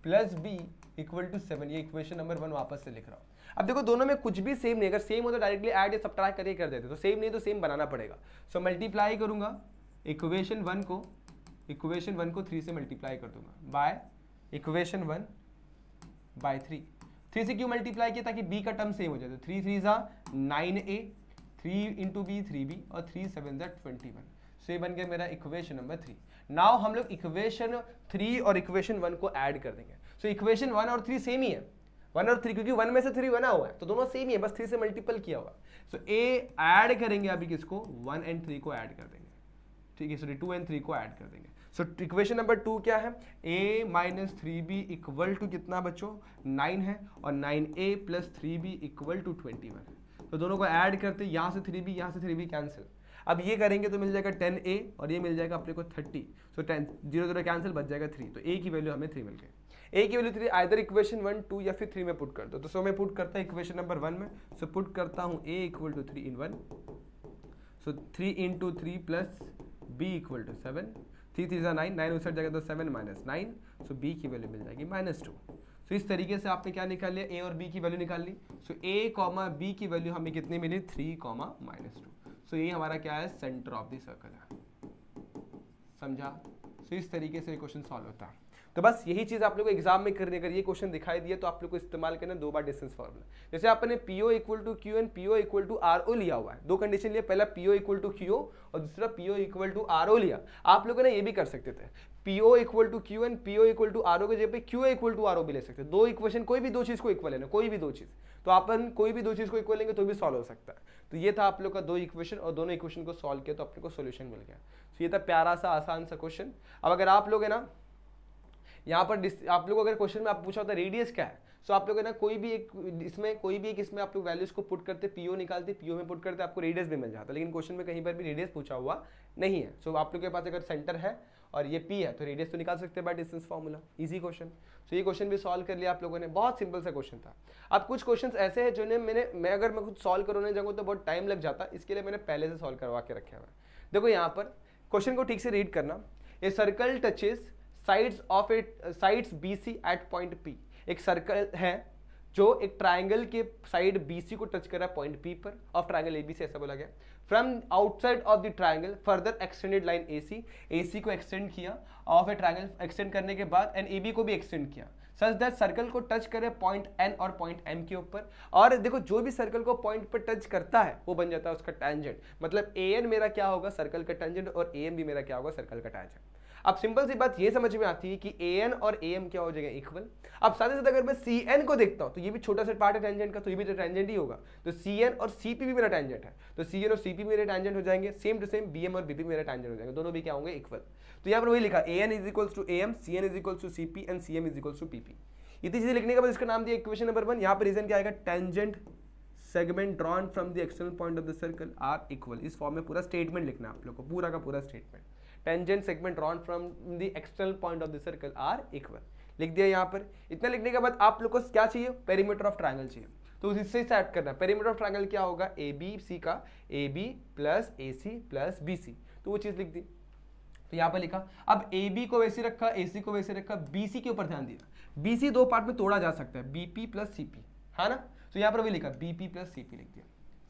plus b equal to 7। ये इक्वेशन नंबर 1 वापस से लिख रहा हूँ। अब देखो दोनों में कुछ भी सेम नहीं, अगर सेम हो तो डायरेक्टली ऐड या सब्ट्रैक्ट करके कर देते, तो सेम नहीं तो सेम बनाना पड़ेगा। सो मल्टीप्लाई करूंगा इक्वेशन 1 को 3 से मल्टीप्लाई कर दूंगा बाय इक्वेशन 1 बाय 3। 3 से क्यों मल्टीप्लाई किया, ताकि b का टर्म सेम हो जाए। तो 3 3 जा 9a, 3 इंटू बी 3b और 3 7 जा 21। सो ये बन गया मेरा इक्वेशन नंबर 3। नाउ हम लोग इक्वेशन 3 और इक्वेशन 1 को ऐड कर देंगे। सो इक्वेशन 1 और 3 सेम ही है, 1 और 3, क्योंकि 1 में से 3 बना हुआ है तो दोनों सेम ही है, बस 3 से मल्टीपल किया हुआ है। सो ए ऐड करेंगे अभी किसको, 1 एंड 3 को ऐड कर देंगे, ठीक है। सॉरी 2 एंड 3 को ऐड कर देंगे। सो इक्वेशन नंबर 2 क्या है, a minus 3b equal to कितना बच्चों 9 है, और 9a plus 3b equal to 21। तो दोनों को ऐड करते, यहाँ से 3b यहाँ से 3b कैंसिल। अब ये करेंगे तो मिल जाएगा 10a और ये मिल जाएगा अपने को 30। सो 10 0 0 कैंसिल, बच जाएगा 3। तो a की वैल्यू हमें 3 मिल गई। a की वैल्यू 3 आइदर इक्वेशन 1 2 या फिर 3 में पुट कर दो। तो सो मैं पुट करता हूँ इक्वेशन नंबर 1 में। सो पुट करता हूँ a equal to 3 in 1। So 3 into 3 plus b equal to 7, 3 3 9, 9 उस जाएगा तो 7 माइनस 9। सो b की वैल्यू मिल जाएगी -2। सो इस तरीके से आपने क्या निकाल लिया, a और b की वैल्यू निकाल ली। सो a कॉमा b की वैल्यू हमें कितनी मिली, 3 कॉमा -2। सो ये हमारा क्या है, सेंटर ऑफ द सर्कल है, समझा। सो इस तरीके से क्वेश्चन सॉल्व होता है। तो बस यही चीज आप लोग को एग्जाम में करने, अगर ये क्वेश्चन दिखाई दिए तो आप लोग को इस्तेमाल करना 2 बार डिस्टेंस फार्मूला। जैसे आपने PO equal to Q and PO equal to RO लिया हुआ है, 2 कंडीशन लिया, पहला PO इक्वल टू QO और दूसरा PO इक्वल टू RO लिया। आप लोगों ने ये भी कर सकते थे, PO equal to Q and PO equal to RO के जगह पे QO इक्वल टू RO भी ले सकते हैं। 2 इक्वेशन, कोई भी 2 चीज को इक्वल लेना, कोई भी 2 चीज, तो अपन कोई भी 2 चीज को इक्वल लेंगे तो भी सॉल्व हो सकता है। तो ये था आप लोग का 2 इक्वेशन, और दोनों इक्वेशन को सॉल्व किया तो अपने को सोल्यूशन मिल गया। तो ये था प्यारा सा आसान सा क्वेश्चन। अब अगर आप लोग है ना यहाँ पर आप लोग अगर क्वेश्चन में आप पूछा होता है रेडियस क्या है, सो आप लोग है ना कोई भी एक इसमें आप लोग वैल्यूज को पुट करते, PO निकालते, PO में पुट करते, आपको रेडियस भी मिल जाता है। लेकिन क्वेश्चन में कहीं पर भी रेडियस पूछा हुआ नहीं है। सो आप लोग के पास अगर सेंटर है और ये P है तो रेडियस तो निकाल सकते हैं by distance formula, easy question. So ये क्वेश्चन भी सॉल्व कर लिया आप लोगों ने, बहुत सिंपल सा क्वेश्चन था। अब कुछ क्वेश्चन ऐसे हैं जो मैं अगर मैं खुद सॉल्व करने जाऊँ तो बहुत टाइम लग जाता, इसके लिए मैंने पहले से सॉल्व करवा के रखे हुए हैं। देखो यहाँ पर क्वेश्चन को ठीक से रीड करना। A circle touches sides BC at point P। एक सर्कल है जो एक ट्राइंगल के साइड BC को टच कर रहा है पॉइंट P पर, ऑफ ट्राइंगल ABC ऐसा बोला गया। From outside of the triangle further extended line AC को एक्सटेंड किया, ऑफ ए ट्राइंगल एक्सटेंड करने के बाद एंड AB को भी एक्सटेंड किया, सच दैट सर्कल को टच करे पॉइंट N और पॉइंट M के ऊपर। और देखो जो भी सर्कल को पॉइंट पर टच करता है वो बन जाता है उसका टेंजेंट। मतलब AN मेरा क्या होगा, सर्कल का टेंजेंट, और AM भी मेरा क्या होगा, सर्कल का टेंजेंट। अब सिंपल सी बात ये समझ में आती है कि AN और AM क्या हो जाएगा, इक्वल। अब साथ ही साथ अगर मैं CN को देखता हूं तो ये भी छोटा सा पार्ट है टेंजेंट का, तो ये भी तो टेंजेंट ही होगा। तो CN और CP भी मेरा टेंजेंट है, तो CN और CP मेरे टेंजेंट हो जाएंगे। सेम टू सेम BM और BP मेरा टेंजेंट हो जाएंगे, दोनों भी क्या होंगे, इक्वल। तो यहाँ पर वही लिखा AN is equals to AM, CN is equals to CP and CM is equals to PP। इतनी चीजें लिखने के बाद इसका नाम दिया इक्वेशन नंबर 1। यहाँ पर रीजन क्या आएगा, tangent segment drawn from the external point of the circle are equal. इस फॉर्म में पूरा स्टेटमेंट लिखना है आप लोग को, पूरा का पूरा statement. Tangent segment drawn from the external point of the circle are equal, लिख दिया यहाँ पर। इतना लिखने के बाद आप लोग को क्या चाहिए, पेरीमीटर ऑफ ट्रायंगल चाहिए। तो इससे सेट करना है पेरीमीटर ऑफ ट्रायंगल क्या होगा, ABC का AB plus AC plus BC, तो वो चीज लिख दी। तो यहाँ पर लिखा, अब AB को वैसे रखा, AC को वैसे रखा, BC के ऊपर ध्यान दिया। BC 2 पार्ट में तोड़ा जा सकता है, BP प्लस CP, है ना। तो यहाँ पर भी लिखा BP प्लस CP लिख दिया,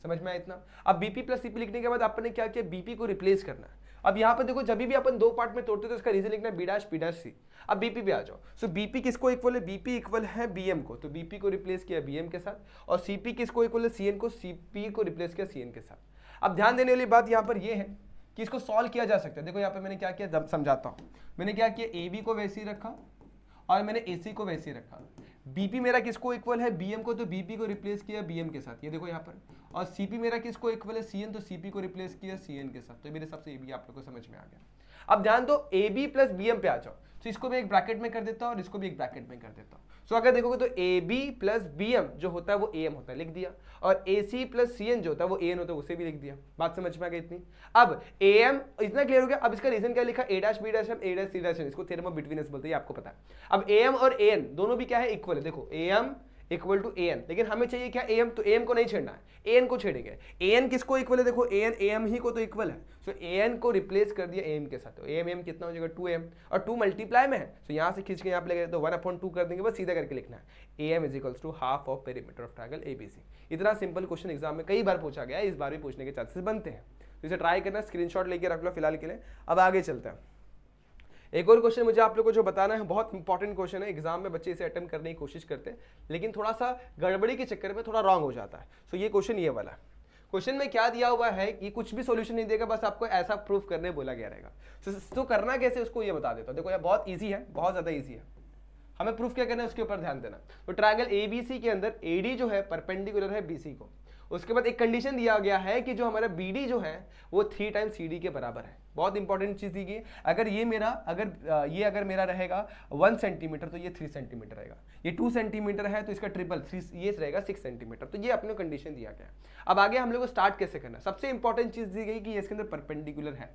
समझ में आया इतना। अब BP प्लस CP लिखने के बाद आपने क्या किया, BP को रिप्लेस करना है। अब यहाँ पर देखो जब भी अपन 2 पार्ट में तोड़ते तो इसका रीजन लिखना है B', C। अब BP पे आ जाओ। सो BP किसको इक्वल है, BP इक्वल है BM को, तो BP को रिप्लेस किया BM के साथ, और CP किसको इक्वल है, CN को, CP को रिप्लेस किया CN के साथ। अब ध्यान देने वाली बात यहाँ पर यह है कि इसको सॉल्व किया जा सकता है। देखो यहाँ पे मैंने क्या किया, समझाता हूँ। मैंने क्या किया, AB को वैसे ही रखा और मैंने AC को वैसे ही रखा। BP मेरा किसको इक्वल है, BM को, तो BP को रिप्लेस किया BM के साथ, ये देखो यहाँ पर। और CP मेरा किसको इक्वल है, CN, तो CP को रिप्लेस किया CN के साथ। तो मेरे हिसाब से ये भी आप लोग को समझ में आ गया। अब ध्यान दो, AB प्लस BM पे आ जाओ। तो इसको मैं एक ब्रैकेट में कर देता हूँ और इसको भी एक ब्रैकेट में कर देता हूँ। सो अगर देखोगे तो AB प्लस BM जो होता है वो AM होता है, लिख दिया। और AC प्लस CN जो होता है वो AN होता है, उसे भी लिख दिया। बात समझ में आ गई इतनी। अब AM इतना क्लियर हो गया। अब इसका रीजन क्या लिखा, A', B', A', C', इसको थ्योरम ऑफ बिटवीनेस बोलते हैं, आपको पता है। अब AM और AN दोनों भी क्या है, इक्वल है। देखो AM इक्वल टू AN, लेकिन हमें चाहिए क्या, AM, तो AM को नहीं छेड़ना है, AN को छेड़ेंगे। AN किसको इक्वल है, देखो AN AM ही को तो इक्वल है। सो AN को रिप्लेस कर दिया AM के साथ, तो AM कितना हो जाएगा 2AM, और 2 मल्टीप्लाई में है, तो यहाँ से खींच के यहाँ पे लगे तो 1/2 कर देंगे, बस सीधा करके लिखना है AM is equals to half of perimeter of triangle ABC। इतना सिंपल क्वेश्चन एग्जाम में कई बार पूछा गया है, इस बार भी पूछने के चांसेस बनते हैं। तो इसे ट्राई करना, स्क्रीनशॉट लेके रख लो फिलहाल के लिए। अब आगे चलते हैं। एक और क्वेश्चन मुझे आप लोगों को जो बताना है, बहुत इंपॉर्टेंट क्वेश्चन है, एग्जाम में बच्चे इसे अटेम्प्ट करने की कोशिश करते हैं लेकिन थोड़ा सा गड़बड़ी के चक्कर में थोड़ा रॉन्ग हो जाता है। सो ये क्वेश्चन ये वाला है। क्वेश्चन में क्या दिया हुआ है कि कुछ भी सॉल्यूशन नहीं देगा, बस आपको ऐसा प्रूफ करने बोला गया रहेगा। तो करना कैसे उसको ये बता देता हूं। देखो यार बहुत ईजी है, बहुत ज्यादा ईजी है। हमें प्रूफ क्या करना है उसके ऊपर ध्यान देना। तो ट्रायंगल एबीसी के अंदर एडी जो है परपेंडिकुलर है बीसी को। उसके बाद एक कंडीशन दिया गया है कि जो हमारा बीडी जो है वो 3 टाइम्स सीडी के बराबर है। बहुत इंपॉर्टेंट चीज दी गई। अगर ये मेरा रहेगा 1 सेंटीमीटर तो ये 3 सेंटीमीटर रहेगा। ये 2 सेंटीमीटर है तो इसका ट्रिपल 3 ये रहेगा 6 सेंटीमीटर। तो ये अपने कंडीशन दिया गया। अब आगे हम लोग को स्टार्ट कैसे करना है। सबसे इंपॉर्टेंट चीज दी गई कि ये इसके अंदर परपेंडिकुलर है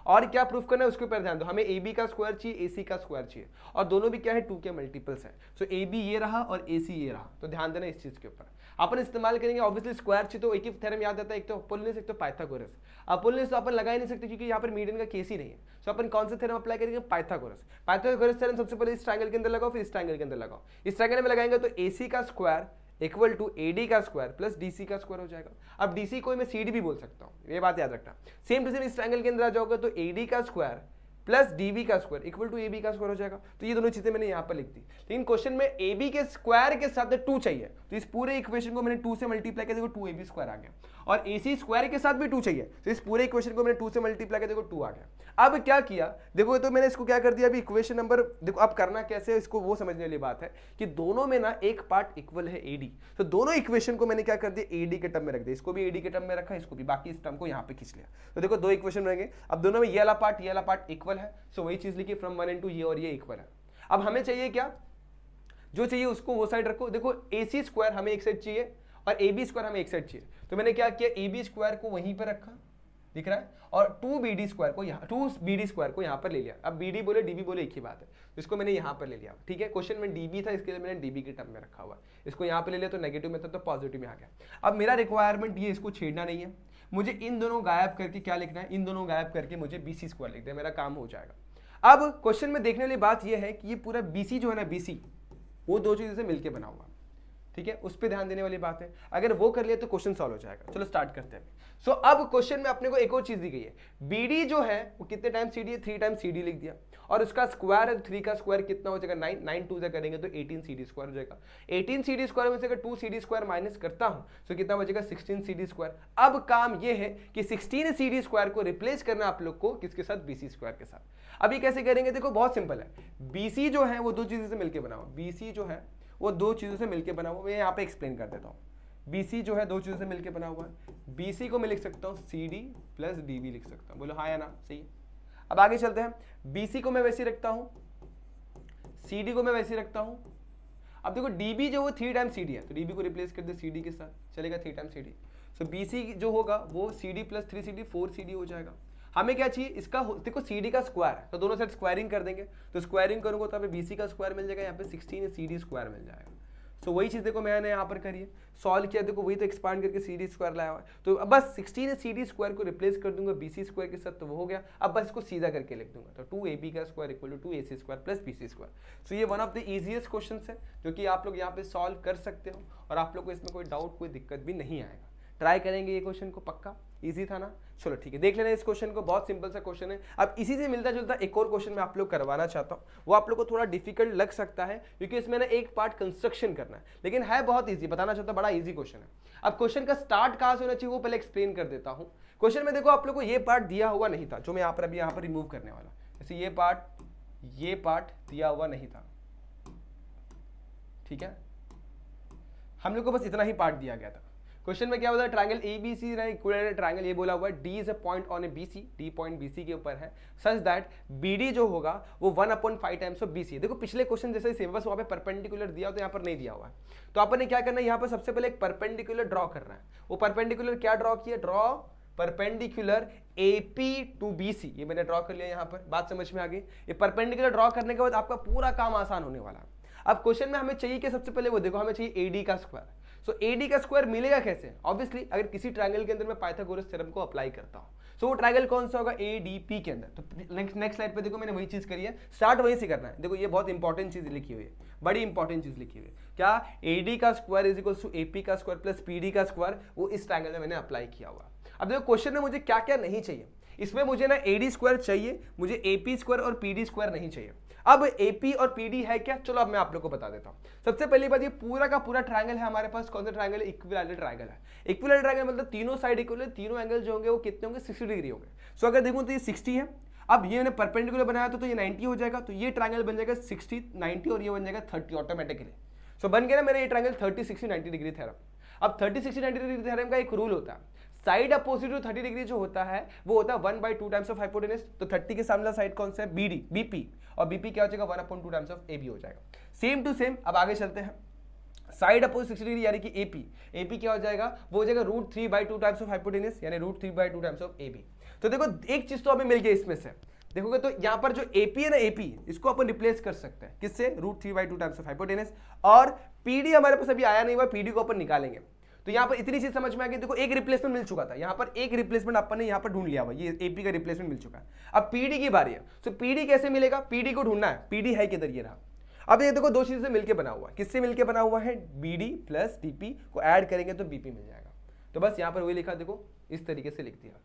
और क्या प्रूफ करना है उसके ऊपर ध्यान दो। हमें ए बी का स्क्वायर चाहिए, ए सी का स्क्वायर चाहिए और दोनों भी क्या है 2 के मल्टीपल्स है। सो ए बी ये रहा और ए सी ये रहा। तो ध्यान देना इस चीज के ऊपर। अपन इस्तेमाल करेंगे ऑब्वियसली स्क्वायर चाहिए तो एक ही थ्योरम याद आता है, एक तो अपोलिनस एक तो पाइथागोरस। अपोलिनस तो अपन लगा ही नहीं सकते क्योंकि यहाँ पर मीडियन का केस ही नहीं है। सो अपन कौन सा थ्योरम अप्लाई करेंगे, पाइथागोरस। पाइथागोरस थ्योरम सबसे पहले इस ट्रायंगल के अंदर लगाओ, फिर इस ट्रायंगल के अंदर लगाओ। इस ट्रायंगल में लगाएंगे तो ए सी का स्क्वायर इक्वल टू एडी का स्क्वायर प्लस डीसी का स्क्वायर हो जाएगा। अब डीसी को मैं सीडी भी बोल सकता हूं, ये बात याद रखना। सेम टू सेम इस ट्रायंगल के अंदर आ जाओगे तो एडी का स्क्वायर प्लस डीबी का स्क्वायर इक्वल टू एबी का स्क्वायर हो जाएगा। तो ये दोनों चीजें मैंने यहां पर लिख दी। लेकिन क्वेश्चन में एबी के स्क्वायर के साथ 2 चाहिए तो इस पूरे इक्वेशन को मैंने 2 से मल्टीप्लाई किया, देखो 2ab स्क्वायर आ गया। और एसी स्क्वायर के साथ भी 2 चाहिए तो इस पूरे इक्वेशन को मैंने 2 से मल्टीप्लाई किया, देखो 2 आ गया। अब क्या किया देखो, तो मैंने इसको क्या कर दिया अभी इक्वेशन नंबर, देखो अब करना कैसे इसको वो समझने वाली बात है कि दोनों में ना एक पार्ट इक्वल है एडी। तो दोनों इक्वेशन को मैंने क्या कर दिया एडी के टर्म में रख दिया, इसको भी एडी के टर्म में रखा, इसको भी, बाकी इस टर्म को यहाँ पे खींच लिया। तो देखो 2 इक्वेशन रहेंगे। अब दोनों में ये वाला पार्ट इक्वल है। सो वही चीज लिखी फ्रॉम 1 and 2 ये और ये इक्वल है। अब हमें चाहिए क्या, जो चाहिए उसको वो साइड रखो। देखो ए सी स्क्वायर हमें एक साइड चाहिए और ए बी स्क्वायर हमें एक साइड चाहिए। तो मैंने क्या किया ए बी स्क्वायर को वहीं पर रखा, दिख रहा है, और 2bd स्क्वायर को यहाँ पर ले लिया। अब bd बोले db बोले एक ही बात है, तो इसको मैंने यहाँ पर ले लिया। ठीक है, क्वेश्चन में db था इसके लिए मैंने db के टर्म में रखा हुआ, इसको यहाँ पे ले लिया तो नेगेटिव में था तो पॉजिटिव में आ गया। अब मेरा रिक्वायरमेंट ये इसको छेड़ना नहीं है, मुझे इन दोनों गायब करके क्या लिखना है, इन दोनों गायब करके मुझे bc स्क्वायर लिख दिया, मेरा काम हो जाएगा। अब क्वेश्चन में देखने वाली बात यह है कि ये पूरा bc जो है ना, bc वो 2 चीजों से मिलकर बना हुआ। ठीक है, उस पर ध्यान देने वाली बात है। अगर वो कर लिया तो क्वेश्चन सॉल्व हो जाएगा। चलो स्टार्ट करते हैं। सो अब क्वेश्चन में अपने को एक और चीज दी गई है, बीडी जो है वो कितने टाइम सीडी है, 3 टाइम सीडी लिख दिया, और उसका स्क्वायर है 3 का स्क्वायर कितना हो जाएगा 9, 9 2 से करेंगे तो 18 सीडी स्क्वायर हो जाएगा। 18 सीडी स्क्वायर में से अगर 2 सीडी स्क्वायर माइनस करता हूं तो कितना बचेगा 16 सीडी स्क्वायर। अब काम ये है कि 16 सीडी स्क्वायर को रिप्लेस करना आप लोग को किसके साथ, बीसी स्क्वायर के साथ। अब ये कैसे करेंगे, देखो बहुत सिंपल है। बीसी जो है वो 2 चीजों से मिलकर बना हुआ, बीसी जो है वो 2 चीजों से मिलकर बना हुआ। मैं यहाँ पे एक्सप्लेन कर देता हूँ। BC जो है 2 चीजों से मिलकर बना हुआ है। BC को मैं लिख सकता हूँ CD प्लस DB लिख सकता हूँ, बोलो हाँ या ना, सही है। अब आगे चलते हैं। BC को मैं वैसे रखता हूँ, CD को मैं वैसे रखता हूँ। अब देखो DB जो वो 3 टाइम CD है तो DB को रिप्लेस कर दे CD के साथ, चलेगा 3 टाइम CD। सो BC जो होगा वो CD प्लस 3CD 4CD हो जाएगा। हमें क्या चाहिए, इसका देखो CD का स्क्वायर है तो दोनों साइड स्क्वायरिंग कर देंगे, तो स्क्वायरिंग करूंगा तो यहाँ पे BC का स्क्वायर मिल जाएगा, यहाँ पे 16 CD स्क्वायर मिल जाएगा। सो वही चीज देखो मैंने यहाँ पर करी है, सॉल्व किया, देखो वही तो एक्सपांड करके CD स्क्वायर लाया हुआ है। तो अब बस 16 CD स्क्वायर को रिप्लेस कर दूंगा BC स्क्वायर के साथ तो वो हो गया। अब बस इसको सीधा करके लिख दूंगा तो 2ab का square equal to 2ac square plus BC square. So ये one of the easiest question है जो कि आप लोग यहाँ पे सॉल्व कर सकते हो और आप लोग को इसमें कोई डाउट कोई दिक्कत भी नहीं आएगा। ट्राई करेंगे ये क्वेश्चन को, पक्का इजी था ना। चलो ठीक है, देख लेना इस क्वेश्चन को, बहुत सिंपल सा क्वेश्चन है। अब इसी से मिलता जुलता एक और क्वेश्चन मैं आप लोग करवाना चाहता हूँ, वो आप लोग को थोड़ा डिफिकल्ट लग सकता है क्योंकि इसमें ना एक पार्ट कंस्ट्रक्शन करना है, लेकिन है बहुत इजी, बताना चाहता हूँ बड़ा इजी क्वेश्चन है। अब क्वेश्चन का स्टार्ट कहाँ से होना चाहिए वो पहले एक्सप्लेन कर देता हूँ। क्वेश्चन में देखो आप लोग को ये पार्ट दिया हुआ नहीं था जो मैं यहाँ पर अभी यहाँ पर रिमूव करने वाला, जैसे ये पार्ट दिया हुआ नहीं था। ठीक है, हम लोग को बस इतना ही पार्ट दिया गया था। क्वेश्चन में क्या होता है, ट्रायंगल ABC इक्विलेटरल ट्रायंगल, ये बोला हुआ है D is a point on A BC, D point BC के ऊपर है, सच दैट BD जो होगा वो 1/5 टाइम्स ऑफ BC है। देखो पिछले क्वेश्चन जैसे सेम, बस वहाँ पे परपेंडिकुलर दिया हो तो यहाँ पर नहीं दिया हुआ है। तो आपने क्या करना है, यहाँ पर सबसे पहले एक परपेंडिकुलर ड्रॉ करना है। वो परपेंडिकुलर क्या ड्रॉ किया, draw perpendicular AP to BC, ये मैंने ड्रॉ कर लिया यहाँ पर, बात समझ में आ गई। ये परपेंडिकुलर ड्रॉ करने के बाद आपका पूरा काम आसान होने वाला है। अब क्वेश्चन में हमें चाहिए कि सबसे पहले वो देखो हमें चाहिए AD का स्क्वायर। सो AD का स्क्वायर मिलेगा कैसे, ऑब्वियसली अगर किसी ट्रायंगल के अंदर मैं पाइथागोरस थ्योरम को अप्लाई करता हूं। सो वो ट्रायंगल कौन सा होगा, ADP के अंदर। तो नेक्स्ट स्लाइड पे देखो मैंने वही चीज करी है, स्टार्ट वहीं से करना है। देखो ये बहुत इंपॉर्टेंट चीज लिखी हुई है, बड़ी इंपॉर्टेंट चीज लिखी हुई है, क्या AD का square is equal to AP का स्क्वायर प्लस PD का स्क्वायर, वो इस ट्रायंगल में मैंने अप्लाई किया हुआ। अब देखो क्वेश्चन में मुझे क्या क्या नहीं चाहिए, इसमें मुझे ना AD स्क्वायर चाहिए, मुझे AP स्क्वायर और PD स्क्वायर नहीं चाहिए। अब AP और PD है क्या, चलो अब मैं आप लोग को बता देता हूं। सबसे पहली बात, ये पूरा का पूरा ट्रायंगल है हमारे पास, कौन सा ट्रायंगल है, इक्विलैटरल ट्रायंगल है। इक्विलैटरल ट्रायंगल मतलब तीनों साइड इक्वल है, तीनों एंगल जो होंगे वो कितने होंगे, 60 डिग्री होंगे। सो अगर देखूं तो ये 60 है, अब ये मैंने परपेंडिकुलर बनाया तो ये 90 हो जाएगा, तो ये ट्रायंगल बन जाएगा 60 90 और ये बन जाएगा 30 ऑटोमेटिकली। सो बन गया ना मेरा ये ट्रायंगल 30 60 90 डिग्री थ्योरम। अब 30 60 90 डिग्री थ्योरम का एक रूल होता है, साइड अपोजिट टू 30 डिग्री जो होता है वो होता है 1/2 टाइम्स ऑफ हाइपोटेनस। तो 30 के सामने साइड कौन सा है, BD BP, और BP क्या हो जाएगा 1/2 टाइम्स ऑफ AB हो जाएगा। सेम टू सेम अब आगे चलते हैं, साइड अपोजिट 60 डिग्री यानी कि AP क्या हो जाएगा, वो हो जाएगा √3/2 टाइम्स ऑफ हाइपोटेनस यानी √3/2 टाइम्स ऑफ AB। तो देखो एक चीज तो हमें मिल गई इसमें से, देखोगे तो यहां पर जो AP है ना, AP इसको अपन रिप्लेस कर सकते हैं किससे, √3/2 टाइम्स ऑफ हाइपोटेनस, और PD हमारे पास अभी आया नहीं हुआ, PD को अपन निकालेंगे। तो यहां पर इतनी चीज समझ में आ गई, देखो एक रिप्लेसमेंट मिल चुका था, यहां पर एक रिप्लेसमेंट अपन ने यहां पर ढूंढ लिया हुआ, ये AP का रिप्लेसमेंट मिल चुका है। अब PD की बारी है, तो PD कैसे मिलेगा, PD को ढूंढना है, PD है किधर, ये रहा। अब ये देखो दो चीजें मिलकर बना हुआ है, किससे मिलकर बना हुआ है, BD प्लस DP को ऐड करेंगे तो BP मिल जाएगा। तो बस यहां पर वही लिखा, देखो इस तरीके से लिख दिया।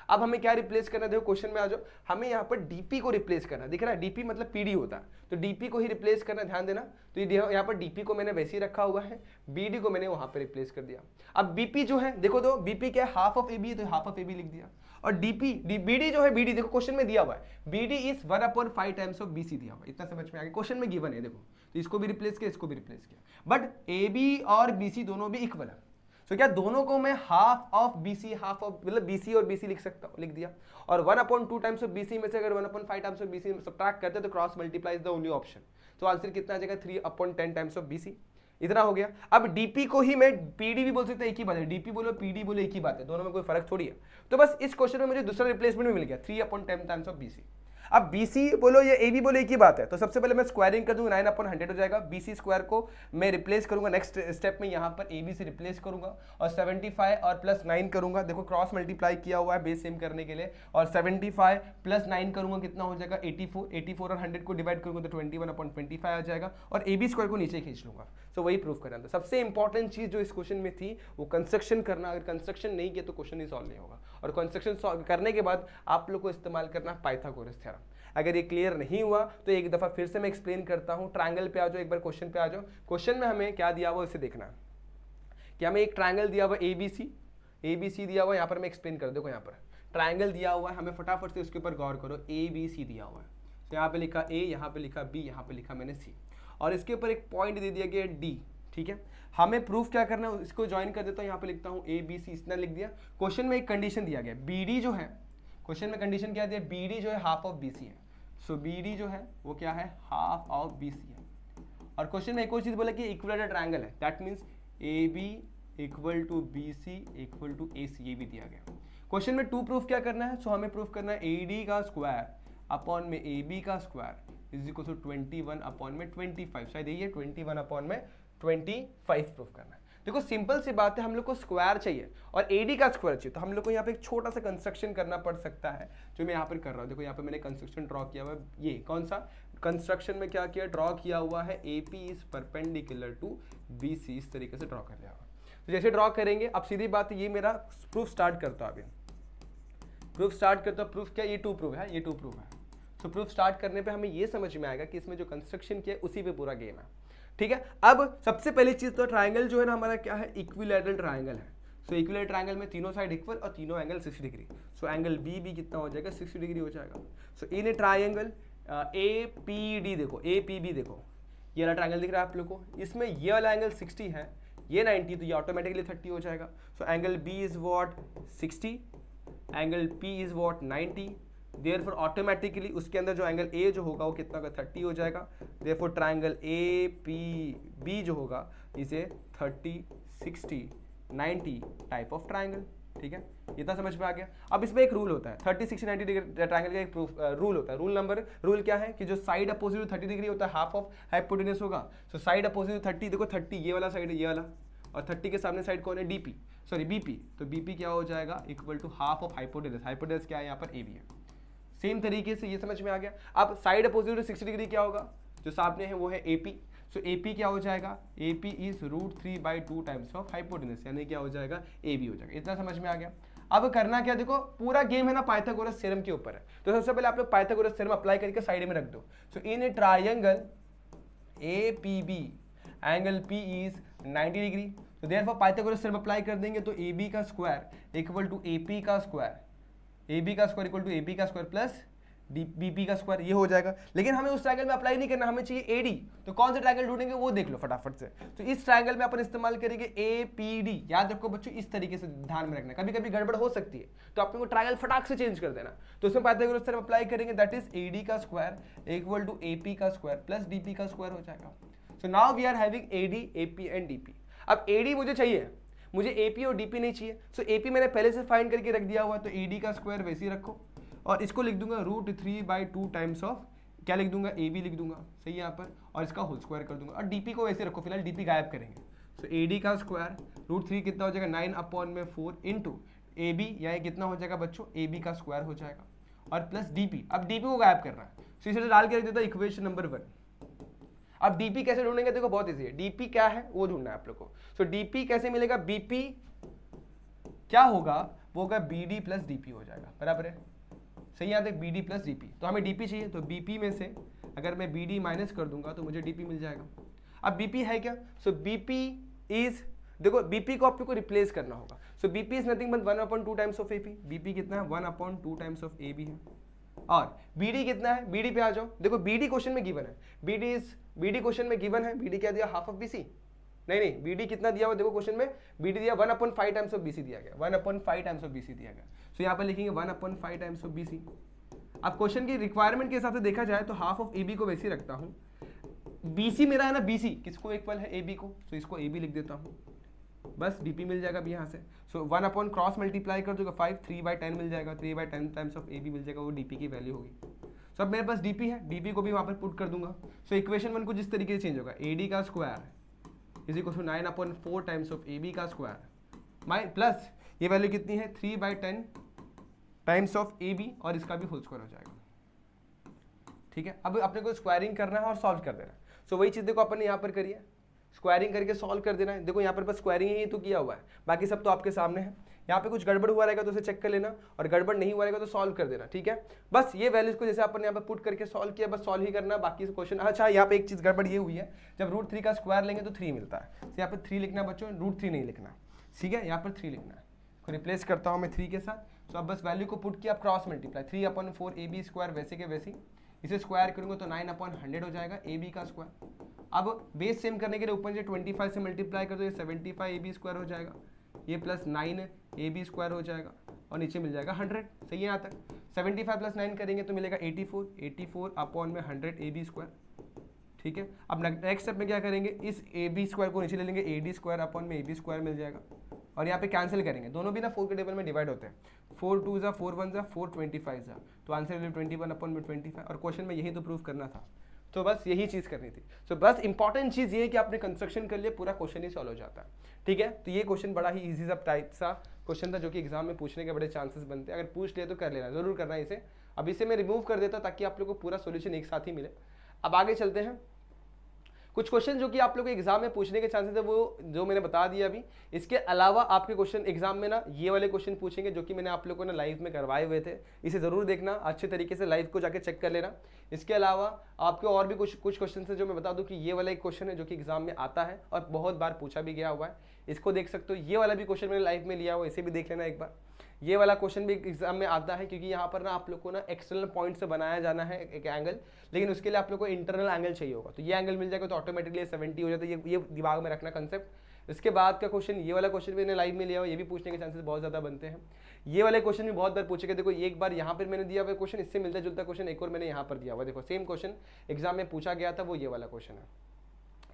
अब हमें क्या रिप्लेस करना है, देखो क्वेश्चन में आ जाओ, हमें यहाँ पर DP को रिप्लेस करना है, दिख रहा है DP मतलब PD होता है, तो DP को ही रिप्लेस करना, ध्यान देना। तो यहाँ पर DP को मैंने वैसे ही रखा हुआ है, BD को मैंने वहां पर रिप्लेस कर दिया। अब BP जो है देखो, तो BP क्या है, हाफ ऑफ AB है, तो हाफ ऑफ AB लिख दिया। और BD जो है, BD देखो क्वेश्चन में दिया हुआ है, BD is 1/5 times of BC दिया हुआ है, इतना समझ में आ गया, क्वेश्चन में गिवन है देखो। तो इसको भी रिप्लेस किया, इसको भी रिप्लेस किया, बट AB और BC दोनों भी इक्वल है। तो क्या दोनों को मैं half of BC, half of मतलब BC और BC लिख सकता हूँ, लिख दिया। और 1/2 टाइम्स ऑफ BC में से अगर 1/5 टाइम्स ऑफ BC सब्ट्रैक्ट करते हैं तो cross multiply is the only option. तो आंसर कितना आ जाएगा, 3/10 टाइम्स ऑफ BC, इतना हो गया। अब DP को ही मैं PD भी बोल सकता हूँ, एक ही बात है, DP बोलो PD बोलो एक ही बात है, दोनों में कोई फर्क थोड़ी है। तो बस इस क्वेश्चन में मुझे दूसरा रिप्लेसमेंट भी मिल गया, 3/10 टाइम्स ऑफ BC। अब BC बोलो या AB बोलो एक ही बात है, तो सबसे पहले मैं स्क्वायरिंग कर दूंगा, 9/100 हो जाएगा। BC स्क्वायर को मैं रिप्लेस करूंगा, नेक्स्ट स्टेप में यहाँ पर AB से रिप्लेस करूंगा और 75 और प्लस 9 करूंगा, देखो क्रॉस मल्टीप्लाई किया हुआ है बेस सेम करने के लिए, और 75 प्लस 9 करूंगा कितना हो जाएगा 84 और 100 को डिवाइड करूंगा तो 21/25 आ जाएगा, और AB स्क्वायर को नीचे खींच लूंगा। तो वही प्रूफ करना था। सबसे इंपॉर्टेंट चीज जो इस क्वेश्चन में थी वो कंस्ट्रक्शन करना, अगर कंस्ट्रक्शन नहीं किया तो क्वेश्चन ही सॉल्व नहीं होगा, और कंस्ट्रक्शन करने के बाद आप लोग को इस्तेमाल करना पाइथागोरस थ्योरम। अगर ये क्लियर नहीं हुआ तो एक दफा फिर से मैं एक्सप्लेन करता हूं, ट्रायंगल पे आ जाओ, एक बार क्वेश्चन पे आ जाओ। क्वेश्चन में हमें क्या दिया हुआ इसे देखना कि हमें एक ट्रायंगल दिया हुआ ABC दिया हुआ, यहाँ पर मैं एक्सप्लेन कर, देखो यहाँ पर ट्रायंगल दिया हुआ है, हमें फटाफट से उसके ऊपर गौर करो, ABC दिया हुआ है, तो यहाँ पे लिखा A, यहाँ पे लिखा B, यहाँ पे लिखा मैंने C, और इसके ऊपर एक पॉइंट दे दिया गया D, ठीक है। हमें प्रूफ क्या करना है, इसको ज्वाइन कर देता हूँ, यहाँ पे लिखता हूँ ABC, इतना लिख दिया। क्वेश्चन में एक कंडीशन दिया गया, BD जो है, क्वेश्चन में कंडीशन क्या दिया, BD जो है हाफ ऑफ BC है, सो BD जो है वो क्या है, हाफ ऑफ BC है। और क्वेश्चन में एक और चीज बोला कि इक्विलैटरल ट्रायंगल है, that means AB equal to BC equal to AC, ये भी दिया गया। क्वेश्चन में टू प्रूफ क्या करना है, सो हमें प्रूफ करना है AD का स्क्वायर अपॉन में AB का स्क्वायर इज इक्वल टू 21/25, शायद यही है, 21/25 प्रूफ करना है। देखो सिंपल सी बात है, हम लोग को स्क्वायर चाहिए और AD का स्क्वायर चाहिए, तो हम लोग को यहाँ पे एक छोटा सा कंस्ट्रक्शन करना पड़ सकता है, जो मैं यहाँ पर कर रहा हूँ। देखो यहाँ पे मैंने कंस्ट्रक्शन ड्रॉ किया हुआ है, ये कौन सा कंस्ट्रक्शन में क्या किया, ड्रॉ किया हुआ है, AP is perpendicular to BC, इस तरीके से ड्रॉ कर लिया हुआ। तो जैसे ड्रॉ करेंगे, अब सीधी बात है, ये मेरा प्रूफ स्टार्ट करता हूँ, अभी प्रूफ स्टार्ट करता हूँ। प्रूफ क्या, ये टू प्रूफ है, ये टू प्रूफ है। तो प्रूफ स्टार्ट करने पे हमें ये समझ में आएगा कि इसमें जो कंस्ट्रक्शन किया है उसी पे पूरा गेम है, ठीक है। अब सबसे पहली चीज तो ट्रायंगल जो है ना हमारा क्या है, इक्विलैटरल ट्रायंगल है। सो इक्विलैटरल ट्रायंगल में तीनों साइड इक्वल और तीनों angle 60 degree, so angle B भी कितना हो जाएगा, 60 डिग्री हो जाएगा। सो इन ए ट्रायंगल APD, देखो APB, देखो ये वाला ट्रायंगल दिख रहा है आप लोग को, इसमें ये वाला एंगल 60 है, ये 90, तो ये ऑटोमेटिकली 30 हो जाएगा। So angle B is what 60, angle P is what 90, therefore automatically उसके अंदर जो एंगल A जो होगा वो कितना होगा, 30 हो जाएगा। देयरफॉर ट्रायंगल APB जो होगा इसे 30, 60, 90 टाइप ऑफ ट्रायंगल, ठीक है। इतना समझ में आ गया। अब इसमें एक रूल होता है, 30, 60, 90 डिग्री ट्रायंगल का एक रूल होता है। रूल क्या है कि जो साइड अपोजिट 30 डिग्री होता है हाफ ऑफ हाइपोटेनस होगा। सो साइड अपोजिट 30, देखो 30 ये वाला साइड है, ये वाला, और 30 के सामने साइड कौन है, BP, तो BP क्या हो जाएगा, equal to half of hypotenuse. Hypotenuse क्या है यहाँ पर, AB है। सेम तरीके से ये समझ में आ गया। अब साइड अपोजिट 60 डिग्री क्या होगा, जो सामने है वो है AP। सो AP क्या हो जाएगा, AP is √3/2 times of hypotenuse, यानी क्या हो जाएगा, AB हो जाएगा। इतना समझ में आ गया। अब करना क्या, देखो पूरा गेम है ना पाइथागोरस थ्योरम के ऊपर है, तो सबसे पहले आप लोग पाइथागोरस थ्योरम अप्लाई करके साइड में रख दो। So in a triangle APB angle P is 90 degree, तो देयरफॉर पाइथागोरस थ्योरम अप्लाई कर देंगे तो AB का स्क्वायर इक्वल टू AP का स्क्वायर, AB का स्क्वायर इक्वल टू AB का स्क्वायर प्लस BP का स्क्वायर, ये हो जाएगा। लेकिन हमें उस ट्रायंगल में अप्लाई नहीं करना, हमें चाहिए AD, तो कौन सा ट्रायंगल ढूंढेंगे वो देख लो फटाफट से। तो इस ट्रायंगल में अपन इस्तेमाल करेंगे APD, याद रखो बच्चों इस तरीके से ध्यान में रखना, कभी कभी गड़बड़ हो सकती है तो आपको ट्रायंगल फटाक से चेंज कर देना। तो उसमें पाइथागोरस थ्योरम अप्लाई करेंगे, दैट इज AD का स्क्वायर इक्वल टू AP का स्क्वायर प्लस DP का स्क्वायर हो जाएगा। So now we are having AD AP and DP। अब AD मुझे चाहिए, मुझे AP और DP नहीं चाहिए। सो AP मैंने पहले से फाइंड करके रख दिया हुआ, तो AD का स्क्वायर वैसे ही रखो और इसको लिख दूंगा √3/2 टाइम्स ऑफ क्या लिख दूंगा AB लिख दूंगा, सही है यहाँ पर, और इसका होल स्क्वायर कर दूंगा और DP को वैसे रखो, फिलहाल DP गायब करेंगे। सो AD का स्क्वायर √3 कितना हो जाएगा 9/4 इंटू AB, या कितना हो जाएगा बच्चों AB का स्क्वायर हो जाएगा और प्लस DP। अब DP को गायब करना है, सो इसे डाल के रख देता इक्वेशन नंबर 1। अब DP कैसे ढूंढेंगे, देखो बहुत इजी है, DP क्या है वो ढूंढना है आप लोग को। सो DP कैसे मिलेगा, BP क्या होगा वो होगा BD प्लस DP हो जाएगा, बराबर है, सही याद है, BD प्लस DP। तो हमें DP चाहिए, तो BP में से अगर मैं BD माइनस कर दूंगा तो मुझे DP मिल जाएगा। अब BP है क्या, सो BP इज, देखो BP को आप लोग को रिप्लेस करना होगा। सो BP is nothing but 1/2 times of AP। BP कितना है 1/2 टाइम्स ऑफ AB है। और BD कितना है, BD पे आ जाओ, देखो BD क्वेश्चन में गिवन है, BD क्वेश्चन में गिवन है, BD क्या दिया हाफ ऑफ BC, नहीं BD कितना दिया हुआ देखो क्वेश्चन में, BD दिया 1/5 टाइम्स ऑफ BC दिया गया, 1/5 टाइम्स ऑफ BC दिया गया। सो यहाँ पर लिखेंगे 1/5 टाइम्स ऑफ BC। अब क्वेश्चन की रिक्वायरमेंट के हिसाब से देखा जाए तो हाफ ऑफ AB को वैसे ही रखता हूँ, BC मेरा है ना, BC किसको इक्वल है AB को, सो इसको AB लिख देता हूँ, बस DP मिल जाएगा अभी यहाँ से। सो 1 क्रॉस मल्टीप्लाई कर दोगे 5, 3/10 मिल जाएगा, 3/10 टाइम्स ऑफ AB मिल जाएगा, वो DP की वैल्यू होगी। सो अब मेरे पास DP है, DP को भी वहाँ पर पुट कर दूंगा। सो इक्वेशन 1 को जिस तरीके से चेंज होगा, AD का square is equal to 9/4 times of AB का स्क्वायर माइ प्लस ये वैल्यू कितनी है 3/10 टाइम्स ऑफ AB और इसका भी होल स्क्वायर हो जाएगा, ठीक है। अब अपने को स्क्वायरिंग करना है और सॉल्व कर देना है। सो वही चीज़ देखो अपन ने यहाँ पर करी है, स्क्वायरिंग करके सॉल्व कर देना है। देखो यहाँ पर बस स्क्वायरिंग ही तो किया हुआ है, बाकी सब तो आपके सामने है। यहाँ पे कुछ गड़बड़ हुआ रहेगा तो उसे चेक कर लेना और गड़बड़ नहीं हुआ रहेगा तो सॉल्व कर देना, ठीक है। बस ये वैल्यूज को जैसे अपन ने यहाँ पे पुट करके सॉल्व किया, बस सॉल्व ही करना, बाकी क्वेश्चन। अच्छा यहाँ पे एक चीज़ गड़बड़ ये हुई है, जब √3 का स्क्वायर लेंगे तो 3 मिलता है, तो यहाँ पे 3 लिखना बच्चों, √3 नहीं लिखना, ठीक है, यहाँ पर 3 लिखना है। रिप्लेस करता हूँ मैं 3 के साथ। तो अब बस वैल्यू को पुट किया, क्रॉस मल्टीप्लाई 3/4 AB स्क्वायर वैसे के वैसे, इसे स्क्वायर करूंगा तो 9/100 हो जाएगा AB का स्क्वायर। अब बेस सेम करने के लिए ऊपर से 25 से मल्टीप्लाई कर दो, ये 75 AB स्क्वायर हो जाएगा, ये प्लस 9 AB स्क्वायर हो जाएगा और नीचे मिल जाएगा 100, सही है यहाँ तक। 75 प्लस 9 करेंगे तो मिलेगा 84/100 AB स्क्वायर, ठीक है। अब नेक्स्ट स्टेप में क्या करेंगे, इस AB स्क्वायर को नीचे ले लेंगे, AD स्क्वायर अपॉन में AB स्क्वायर मिल जाएगा और यहाँ पे कैंसिल करेंगे, दोनों भी ना 4 के टेबल में डिवाइड होते हैं, 4 2 जा 4 1 जा 4 25 जा, तो आंसर 21/25 और क्वेश्चन में यही तो प्रूफ करना था, तो बस यही चीज़ करनी थी। तो बस इंपॉर्टेंट चीज़ ये है कि आपने कंस्ट्रक्शन कर लिया, पूरा क्वेश्चन ही सॉल्व हो जाता है, ठीक है। तो ये क्वेश्चन बड़ा ही ईजी सब टाइप सा क्वेश्चन था जो कि एग्जाम में पूछने के बड़े चांसेस बनते हैं, अगर पूछ ले तो कर लेना, जरूर करना इसे। अब इसे मैं रिमूव कर देता ताकि आप लोग को पूरा सोल्यूशन एक साथ ही मिले। अब आगे चलते हैं, कुछ क्वेश्चन जो कि आप लोग को एग्जाम में पूछने के चांसेस है वो जो मैंने बता दिया अभी। इसके अलावा आपके क्वेश्चन एग्जाम में ना ये वाले क्वेश्चन पूछेंगे जो कि मैंने आप लोगों ने लाइव में करवाए हुए थे, इसे जरूर देखना अच्छे तरीके से, लाइव को जाके चेक कर लेना। इसके अलावा आपके और भी कुछ क्वेश्चन है जो मैं बता दूं कि ये वाला एक क्वेश्चन है जो कि एग्जाम में आता है और बहुत बार पूछा भी गया हुआ है, इसको देख सकते हो। ये वाला भी क्वेश्चन मैंने लाइव में लिया हुआ है, इसे भी देख लेना एक बार। ये वाला क्वेश्चन भी एग्जाम में आता है क्योंकि यहाँ पर ना आप लोग को ना एक्सटर्नल पॉइंट से बनाया जाना है एक एंगल, लेकिन उसके लिए आप लोग को इंटरनल एंगल चाहिए होगा, तो ये एंगल मिल जाएगा तो ऑटोमेटिकली 70 हो जाता है। ये दिमाग में रखना कंसेप्ट। इसके बाद का क्वेश्चन, ये वाला क्वेश्चन मैंने लाइव में लिया हुआ, ये भी पूछने के चांसेस बहुत ज़्यादा बनते हैं। ये वाले क्वेश्चन भी बहुत बार पूछे गए, देखो एक बार यहाँ पर मैंने दिया हुआ क्वेश्चन, इससे मिलता जुलता क्वेश्चन एक और मैंने यहाँ पर दिया हुआ, देखो सेम क्वेश्चन एग्जाम में पूछा गया था, वो ये वाला क्वेश्चन है,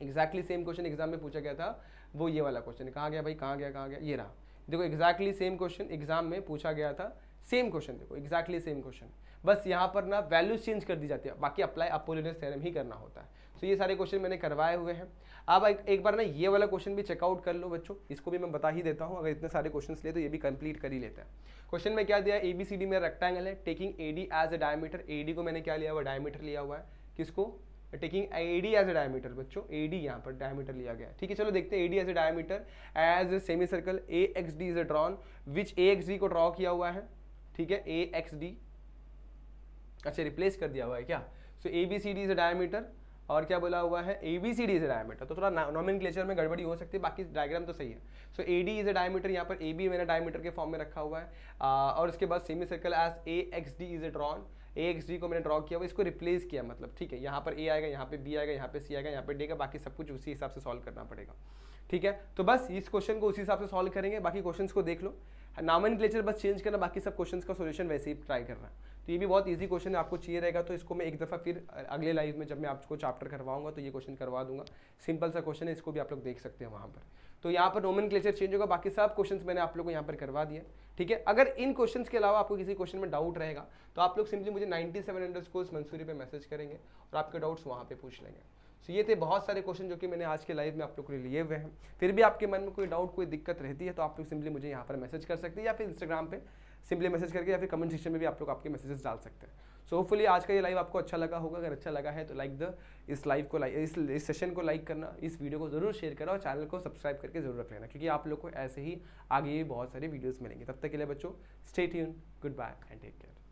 एग्जैक्टली सेम क्वेश्चन एग्जाम में पूछा गया था, वो ये वाला क्वेश्चन। कहाँ गया भाई, कहाँ गया, ये रहा, देखो एग्जैक्टली सेम क्वेश्चन एग्जाम में पूछा गया था, सेम क्वेश्चन, देखो एग्जैक्टली सेम क्वेश्चन, बस यहाँ पर ना वैल्यूज चेंज कर दी जाती है, बाकी अप्लाई अपोलोनियस थ्योरम ही करना होता है। तो ये सारे क्वेश्चन मैंने करवाए हुए हैं। अब एक बार ना ये वाला क्वेश्चन भी चेकआउट कर लो बच्चों, इसको भी मैं बता ही देता हूँ, अगर इतने सारे क्वेश्चन लिए तो ये भी कंप्लीट कर ही लेते हैं। क्वेश्चन में क्या दिया, ABCD में रेक्टेंगल है, taking AD as a diameter, AD को मैंने क्या लिया हुआ, डायमीटर लिया हुआ है, किसको, taking AD as a diameter बच्चों, AD यहाँ पर डायमीटर लिया गया है, ठीक है। चलो देखते हैं AD as a diameter as a semi circle AXD is a drawn, which AXD को ड्रॉ किया हुआ है, ठीक है, AXD, अच्छा रिप्लेस कर दिया हुआ है क्या, सो ABCD इज ए डायमीटर, और क्या बोला हुआ है ABCD इज ए डायमीटर, तो थोड़ा नॉमेनक्लेचर में गड़बड़ी हो सकती है, बाकी डायग्राम तो सही है। सो AD इज ए डायमीटर, यहाँ पर AB मैंने डायमीटर के फॉर्म में रखा हुआ है, और उसके बाद semi circle as AXD is a drawn, AXD को मैंने ड्रॉ किया हुआ, इसको रिप्लेस किया, मतलब ठीक है, यहाँ पर A आएगा, यहाँ पे B आएगा, यहाँ पे C आएगा, यहाँ पे D का, बाकी सब कुछ उसी हिसाब से सॉल्व करना पड़ेगा, ठीक है। तो बस इस क्वेश्चन को उसी हिसाब से सॉल्व करेंगे, बाकी क्वेश्चंस को देख लो, नॉमेनक्लेचर बस चेंज करना, बाकी सब क्वेश्चंस का सॉल्यूशन वैसे ही ट्राई करना। तो ये भी बहुत इजी क्वेश्चन है, आपको चाहिए रहेगा तो इसको मैं एक दफ़ा फिर अगले लाइव में जब मैं आपको चैप्टर करवाऊंगा तो ये क्वेश्चन करवा दूंगा, सिंपल सा क्वेश्चन है, इसको भी आप लोग देख सकते हैं वहाँ पर। तो यहाँ पर नॉमेनक्लेचर चेंज होगा, बाकी सब क्वेश्चंस मैंने आप लोग को यहाँ पर करवा दिया, ठीक है। अगर इन क्वेश्चंस के अलावा आपको किसी क्वेश्चन में डाउट रहेगा तो आप लोग सिंपली मुझे 97_ मंसूरी पे मैसेज करेंगे और आपके डाउट्स वहाँ पे पूछ लेंगे। तो ये थे बहुत सारे क्वेश्चन जो कि मैंने आज के लाइव में आप लोग को लिए हुए हैं। फिर भी आपके मन में कोई डाउट, कोई दिक्कत रहती है तो आप लोग सिंपली मुझे यहाँ पर मैसेज कर सकते हैं, या फिर इंस्टाग्राम पे सिंपली मैसेज करके, या फिर कमेंट सेक्शन में भी आप लोग आपके मैसेजेस डाल सकते हैं। सो होपफुली आज का ये लाइव आपको अच्छा लगा होगा, अगर अच्छा लगा है तो इस लाइव को इस सेशन को लाइक करना, इस वीडियो को जरूर शेयर करना और चैनल को सब्सक्राइब करके जरूर रख लेना, क्योंकि आप लोग को ऐसे ही आगे भी बहुत सारे वीडियोस मिलेंगे। तब तक के लिए बच्चों stay tune, goodbye and take care.